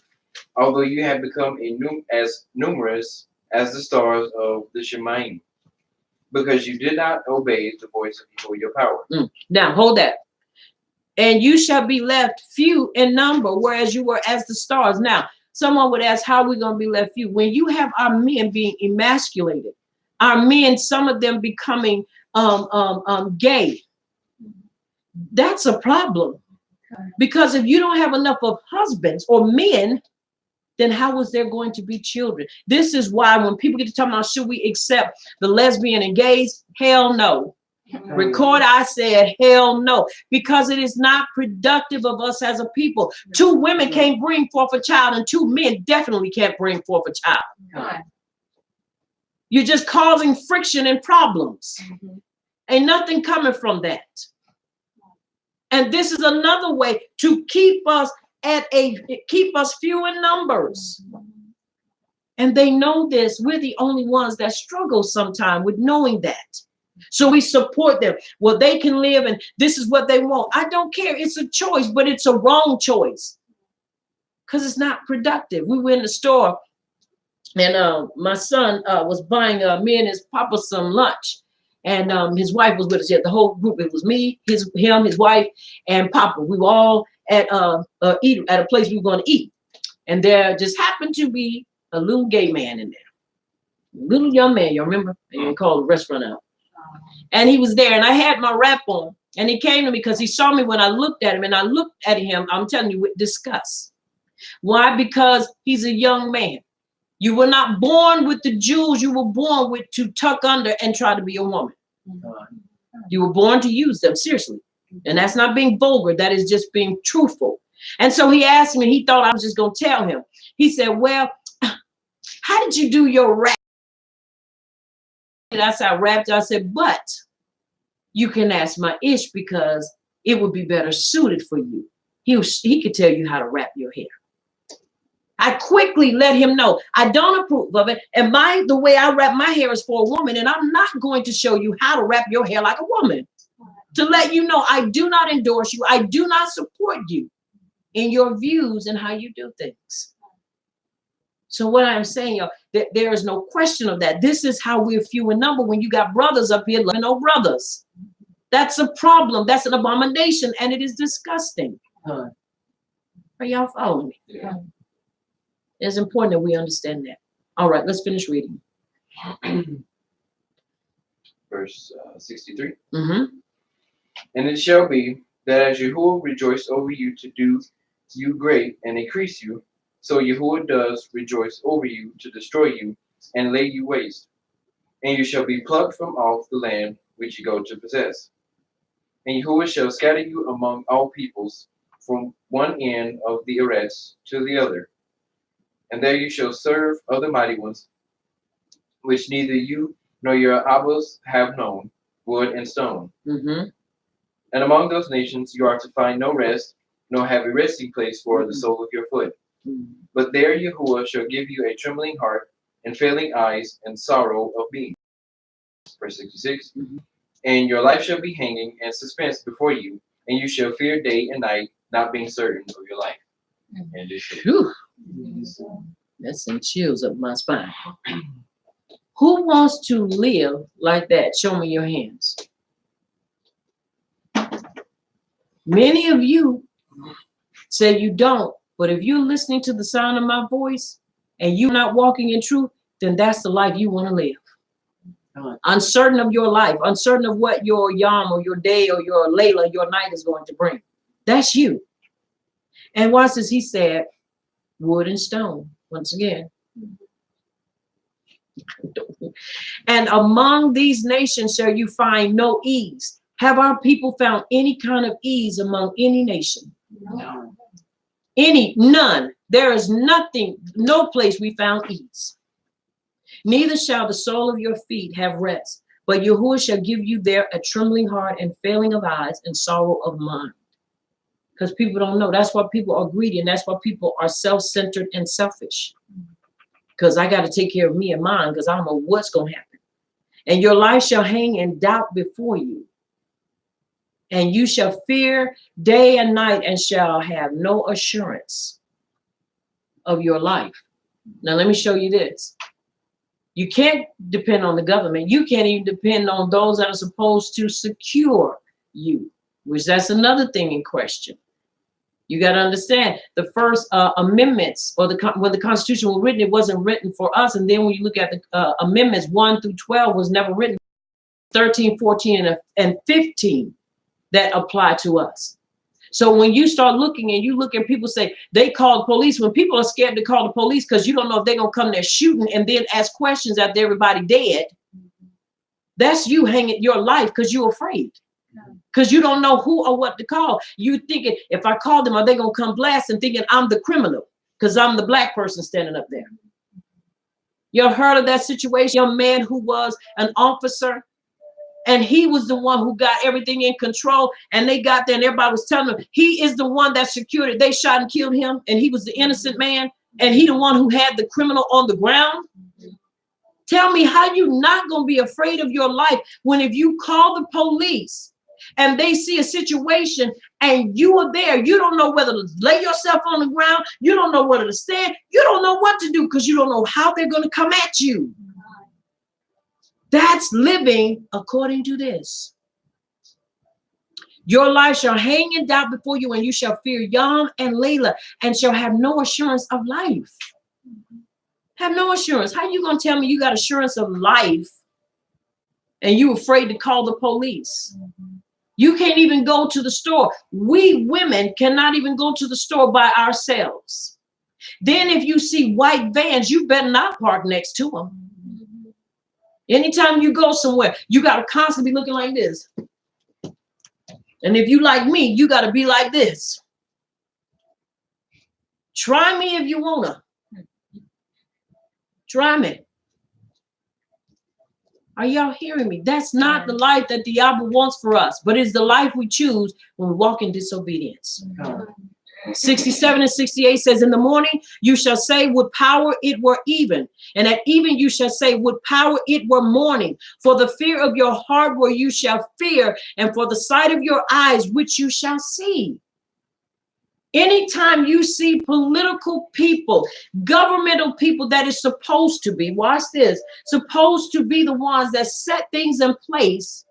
although you have become as numerous as the stars of the Shemaim, because you did not obey the voice of Yahuwah your power. Now, hold that. And you shall be left few in number, whereas you were as the stars. Now, someone would ask, how are we going to be left few? When you have our men being emasculated, our men, some of them becoming gay, that's a problem. Because if you don't have enough of husbands or men, then how is there going to be children? This is why when people get to talk about should we accept the lesbian and gays, hell no. Record, I said, hell no, because it is not productive of us as a people. 2 women can't bring forth a child, and 2 men definitely can't bring forth a child. You're just causing friction and problems. Ain't nothing coming from that. And this is another way to keep us few in numbers. And they know this. We're the only ones that struggle sometimes with knowing that. So we support them. Well, they can live and this is what they want. I don't care. It's a choice, but it's a wrong choice because it's not productive. We were in the store and my son was buying me and his papa some lunch. And his wife was with us. The whole group. It was me, his wife, and Papa. We were all at a place we were going to eat. And there just happened to be a little gay man in there. Little young man, you remember? I didn't call the restaurant out. And he was there, and I had my wrap on. And he came to me because he saw me when I looked at him. And I looked at him, I'm telling you, with disgust. Why? Because he's a young man. You were not born with the jewels you were born with to tuck under and try to be a woman. You were born to use them, seriously. And that's not being vulgar. That is just being truthful. And so he asked me, he thought I was just going to tell him. He said, well, how did you do your rap? And I said, I rapped. I said, but you can ask my ish because it would be better suited for you. He could tell you how to wrap your hair. I quickly let him know I don't approve of it. And the way I wrap my hair is for a woman. And I'm not going to show you how to wrap your hair like a woman. To let you know, I do not endorse you. I do not support you in your views and how you do things. So what I'm saying, y'all, that there is no question of that. This is how we're few in number when you got brothers up here loving no brothers. That's a problem. That's an abomination. And it is disgusting. Are y'all following me? Yeah. It's important that we understand that. All right, let's finish reading. Verse 63. Mm-hmm. And it shall be that as Yahuwah rejoiced over you to do you great and increase you, so Yahuwah does rejoice over you to destroy you and lay you waste. And you shall be plucked from off the land which you go to possess. And Yahuwah shall scatter you among all peoples from one end of the Eretz to the other. And there you shall serve other mighty ones, which neither you nor your Abbas have known, wood and stone. Mm-hmm. And among those nations you are to find no rest, nor have a resting place for the sole of your foot. But there Yahuwah shall give you a trembling heart, and failing eyes, and sorrow of me. Verse 66. And your life shall be hanging and suspense before you, and you shall fear day and night, not being certain of your life. And Whew. That's some chills up my spine. Who wants to live like that? Show me your hands. Many of you say you don't, but if you're listening to the sound of my voice and you're not walking in truth, then that's the life you want to live. Uncertain of your life, uncertain of what your yom or your day or your layla, your night is going to bring. That's you. And watch this, he said, wood and stone, once again. And among these nations shall you find no ease. Have our people found any kind of ease among any nation? No. None. There is nothing, no place we found ease. Neither shall the sole of your feet have rest, but Yahuwah shall give you there a trembling heart and failing of eyes and sorrow of mind. Because people don't know. That's why people are greedy, and that's why people are self-centered and selfish. Because I got to take care of me and mine, because I don't know what's going to happen. And your life shall hang in doubt before you. and you shall fear day and night and shall have no assurance of your life. Now, let me show you this. You can't depend on the government. You can't even depend on those that are supposed to secure you, which that's another thing in question. You got to understand the first amendments, or when the Constitution was written, it wasn't written for us. And then when you look at the amendments 1 through 12 was never written. 13, 14, and 15 that apply to us. So when you start looking and you look and people say they called police, when people are scared to call the police because you don't know if they're going to come there shooting and then ask questions after everybody dead, that's you hanging your life because you're afraid. Because you don't know who or what to call. You thinking, if I call them, are they going to come blasting thinking I'm the criminal because I'm the black person standing up there? You heard of that situation? A man who was an officer, and he was the one who got everything in control. And they got there and everybody was telling him, he is the one that secured it. They shot and killed him. And he was the innocent man. And he the one who had the criminal on the ground. Tell me how you not going to be afraid of your life when if you call the police and they see a situation and you are there, you don't know whether to lay yourself on the ground. You don't know whether to stand. You don't know what to do because you don't know how they're going to come at you. That's living according to this. Your life shall hang in doubt before you, and you shall fear Yom and Layla, and shall have no assurance of life. Have no assurance. How you going to tell me you got assurance of life and you afraid to call the police? You can't even go to the store. We women cannot even go to the store by ourselves. Then if you see white vans, you better not park next to them. Anytime you go somewhere, you got to constantly be looking like this. And if you like me, you got to be like this. Try me if you want to. Try me. Are y'all hearing me? That's not the life that the Abba wants for us, but it's the life we choose when we walk in disobedience. 67 and 68 says, in the morning you shall say, would power it were even. And at even you shall say, would power it were morning. For the fear of your heart where you shall fear, and for the sight of your eyes which you shall see. Anytime you see political people, governmental people that is supposed to be, watch this, supposed to be the ones that set things in place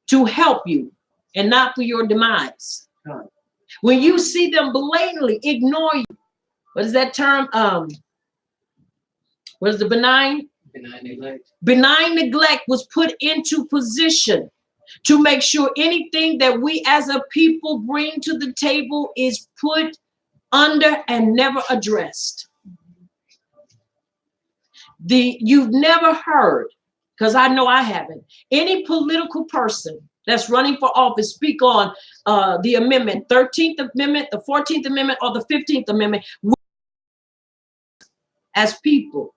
to help you and not for your demise. When you see them blatantly ignore you, what is that term? What is the benign? Benign neglect. Benign neglect was put into position to make sure anything that we as a people bring to the table is put under and never addressed. You've never heard, because I know I haven't, any political person that's running for office speak on the amendment, 13th Amendment, the 14th Amendment, or the 15th Amendment as people.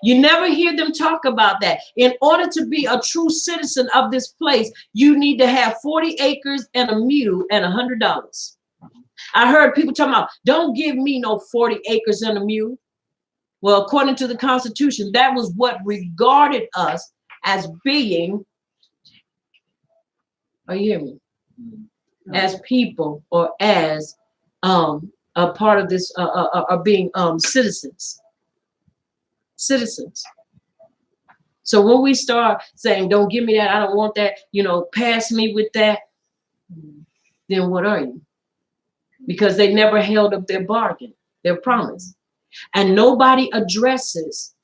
You never hear them talk about that. In order to be a true citizen of this place, you need to have 40 acres and a mule and $100. I heard people talking about, don't give me no 40 acres and a mule. Well, according to the Constitution, that was what regarded us as being, are you hearing me? As people, or as a part of this, or being citizens. Citizens. So when we start saying, don't give me that, I don't want that, pass me with that, then what are you? Because they never held up their bargain, their promise. And nobody addresses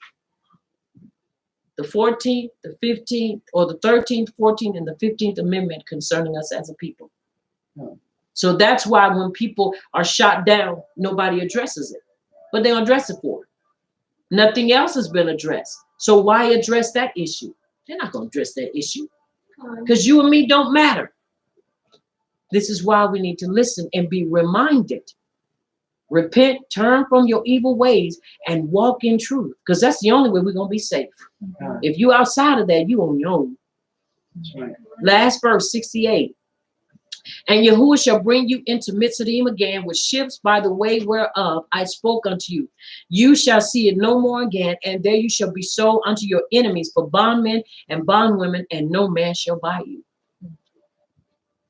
the 14th, the 15th, or the 13th, 14th, and the 15th Amendment concerning us as a people. So that's why when people are shot down, nobody addresses it. But they don't address it for it. Nothing else has been addressed. So why address that issue? They're not going to address that issue because you and me don't matter. This is why we need to listen and be reminded. Repent, turn from your evil ways, and walk in truth, because that's the only way we're going to be safe. If you outside of that, you on your own. That's right. Last verse, 68. And Yahuwah shall bring you into Mitzrayim again with ships by the way whereof I spoke unto you. You shall see it no more again, and there you shall be sold unto your enemies for bondmen and bondwomen, and no man shall buy you.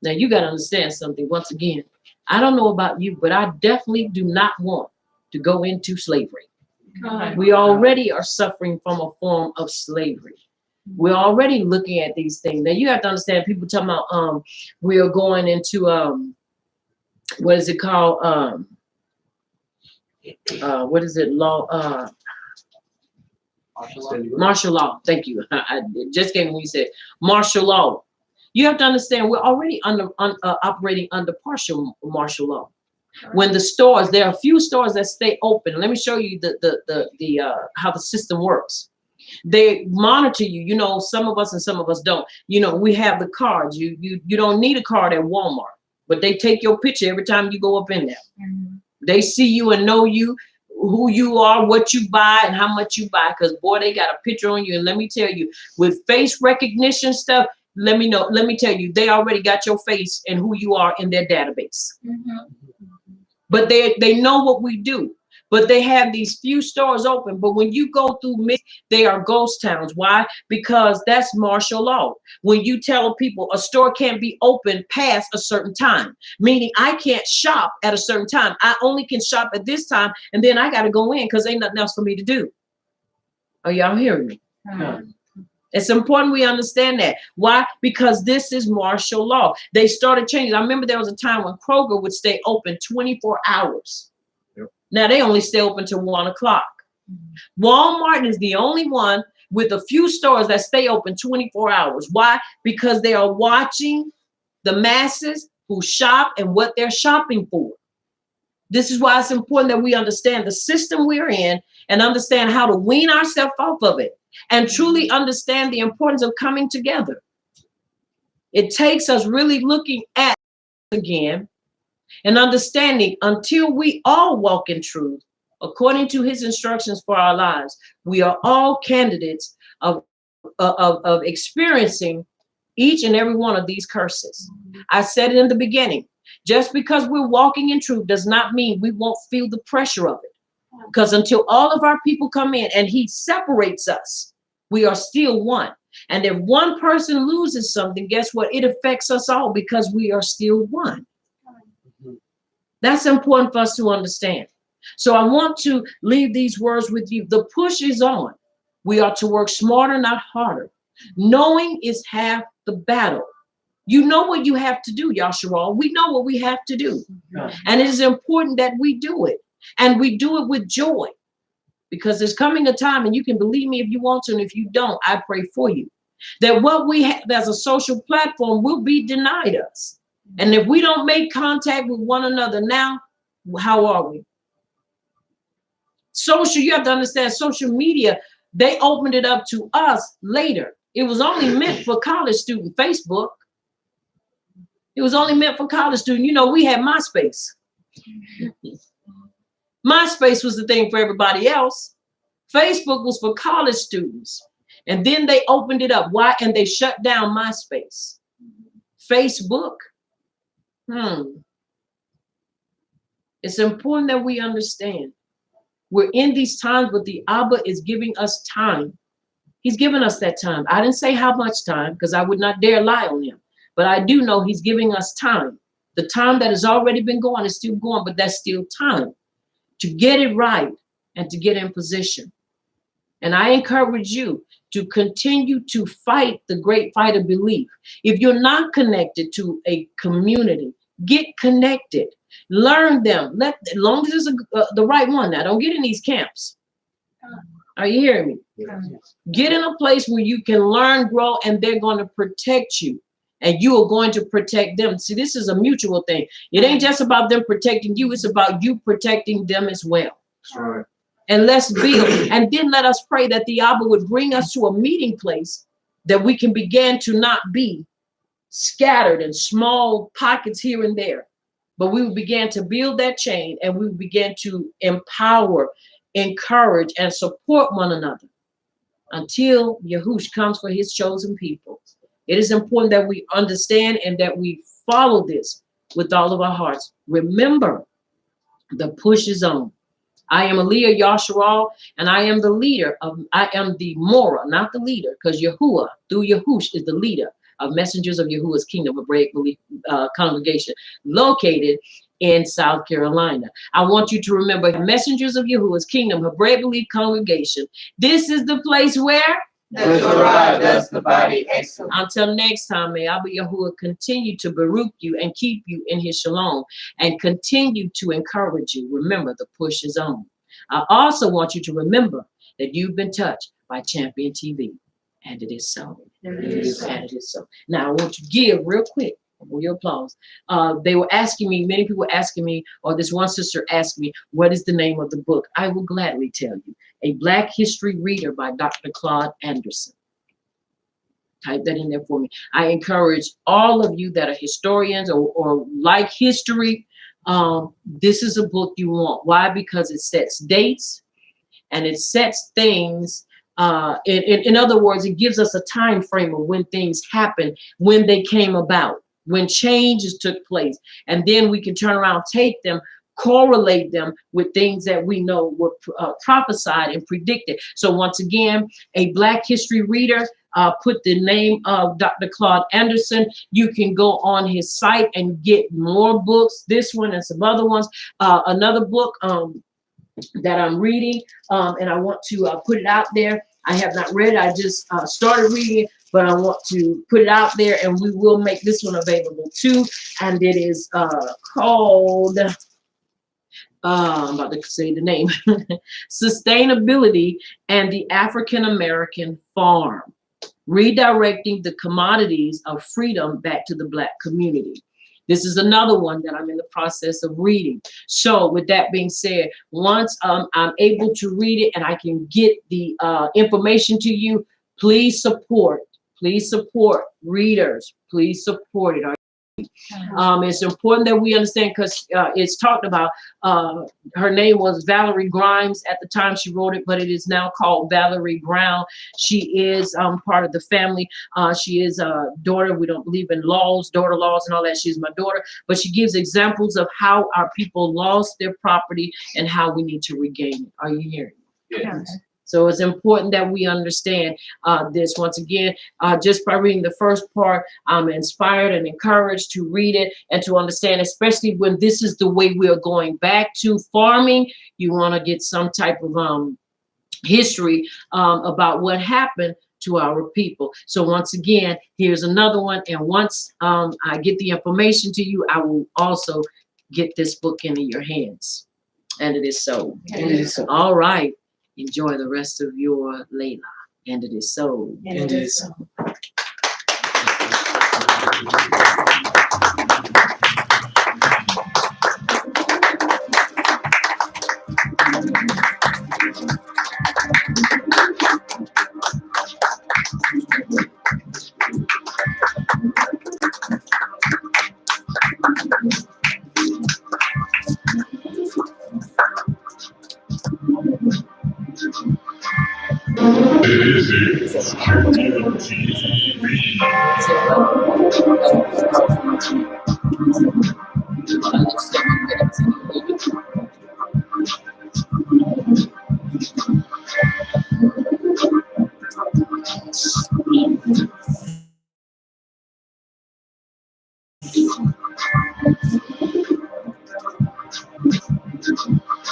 Now you got to understand something. Once again, I don't know about you, but I definitely do not want to go into slavery. We already are suffering from a form of slavery. We're already looking at these things. Now you have to understand, people talking about we are going into what is it called? What is it? Law martial law. Thank you. I just came when you said martial law. You have to understand we're already operating under partial martial law. When the stores, there are a few stores that stay open. Let me show you the how the system works. They monitor you. You know, some of us and some of us don't. You know, we have the cards. You don't need a card at Walmart, but they take your picture every time you go up in there. Mm-hmm. They see you and know you, who you are, what you buy, and how much you buy. Because boy, they got a picture on you. And let me tell you, with face recognition stuff, let me tell you, they already got your face and who you are in their database. Mm-hmm. But they know what we do. But they have these few stores open. But when you go through, they are ghost towns. Why? Because that's martial law. When you tell people a store can't be open past a certain time, meaning I can't shop at a certain time. I only can shop at this time, and then I got to go in because ain't nothing else for me to do. Are y'all hearing me? Mm-hmm. It's important we understand that. Why? Because this is martial law. They started changing. I remember there was a time when Kroger would stay open 24 hours. Yep. Now they only stay open till 1 o'clock. Mm-hmm. Walmart is the only one with a few stores that stay open 24 hours. Why? Because they are watching the masses who shop and what they're shopping for. This is why it's important that we understand the system we're in and understand how to wean ourselves off of it. And truly understand the importance of coming together. It takes us really looking at again and understanding until we all walk in truth, according to his instructions for our lives. We are all candidates of experiencing each and every one of these curses. I said it in the beginning. Just because we're walking in truth does not mean we won't feel the pressure of it. Because until all of our people come in and he separates us, we are still one. And if one person loses something, guess what? It affects us all because we are still one. That's important for us to understand. So I want to leave these words with you. The push is on. We are to work smarter, not harder. Knowing is half the battle. You know what you have to do, Yashara. We know what we have to do. And it is important that we do it. And we do it with joy, because there's coming a time, and you can believe me if you want to, and if you don't, I pray for you, that what we have as a social platform will be denied us. And if we don't make contact with one another now, how are we? Social, you have to understand, social media, they opened it up to us later. It was only meant for college students. Facebook. It was only meant for college students. You know, we had MySpace. MySpace was the thing for everybody else. Facebook was for college students. And then they opened it up. Why? And they shut down MySpace. Facebook. It's important that we understand. We're in these times, but the Abba is giving us time. He's given us that time. I didn't say how much time, because I would not dare lie on him. But I do know he's giving us time. The time that has already been going is still going, but that's still time to get it right and to get in position. And I encourage you to continue to fight the great fight of belief. If you're not connected to a community, get connected. Learn them. As long as it's the right one. Now, don't get in these camps. Are you hearing me? Yes. Get in a place where you can learn, grow, and they're going to protect you. And you are going to protect them. See, this is a mutual thing. It ain't just about them protecting you. It's about you protecting them as well. That's right. And let's build. And then let us pray that the Abba would bring us to a meeting place that we can begin to not be scattered in small pockets here and there. But we would begin to build that chain, and we would begin to empower, encourage, and support one another until Yahushua comes for his chosen people. It is important that we understand and that we follow this with all of our hearts. Remember, the push is on. I am Aliyah Yasharal, and I am the leader of, I am the Mora, not the leader, because Yahuwah through Yahush is the leader of Messengers of Yahuwah's Kingdom of Bread Belief congregation located in South Carolina. I want you to remember Messengers of Yahuwah's Kingdom of Bread Belief congregation. This is the place where The Torah does the body excellent. until next time, may Abba Yahuwah continue to baruch you and keep you in his shalom and continue to encourage you. Remember, the push is on. I also want you to remember that you've been touched by Champion TV. And it is so. And it is so. Now, I want to give real quick for your applause. They were asking me, many people asking me, or this one sister asked me, what is the name of the book? I will gladly tell you. A Black History Reader by Dr. Claude Anderson. Type that in there for me. I encourage all of you that are historians or like history. This is a book you want. Why? Because it sets dates and it sets things. In other words, it gives us a time frame of when things happen, when they came about, when changes took place. And then we can turn around, take them, correlate them with things that we know were prophesied and predicted. So once again, A Black History Reader, put the name of Dr. Claude Anderson. You can go on his site and get more books, this one and some other ones. Another book that I'm reading, and I want to put it out there. I have not read it. I just started reading it, but I want to put it out there, and we will make this one available too. And it is called, I'm about to say the name, Sustainability and the African American Farm, Redirecting the Commodities of Freedom Back to the Black Community. This is another one that I'm in the process of reading. So with that being said, once I'm able to read it and I can get the information to you, please support readers. Please support it. It's important that we understand, because it's talked about, her name was Valerie Grimes at the time she wrote it, but it is now called Valerie Brown. She is part of the family. She is a daughter. We don't believe in laws, daughter laws and all that. She's my daughter, but she gives examples of how our people lost their property and how we need to regain it. Are you hearing me? Yes. So it's important that we understand this. Once again, just by reading the first part, I'm inspired and encouraged to read it and to understand, especially when this is the way we are going back to farming. You want to get some type of history about what happened to our people. So once again, here's another one. And once I get the information to you, I will also get this book into your hands. And it is so. And it is so. All right. Enjoy the rest of your Layla. And it is so. And it is so.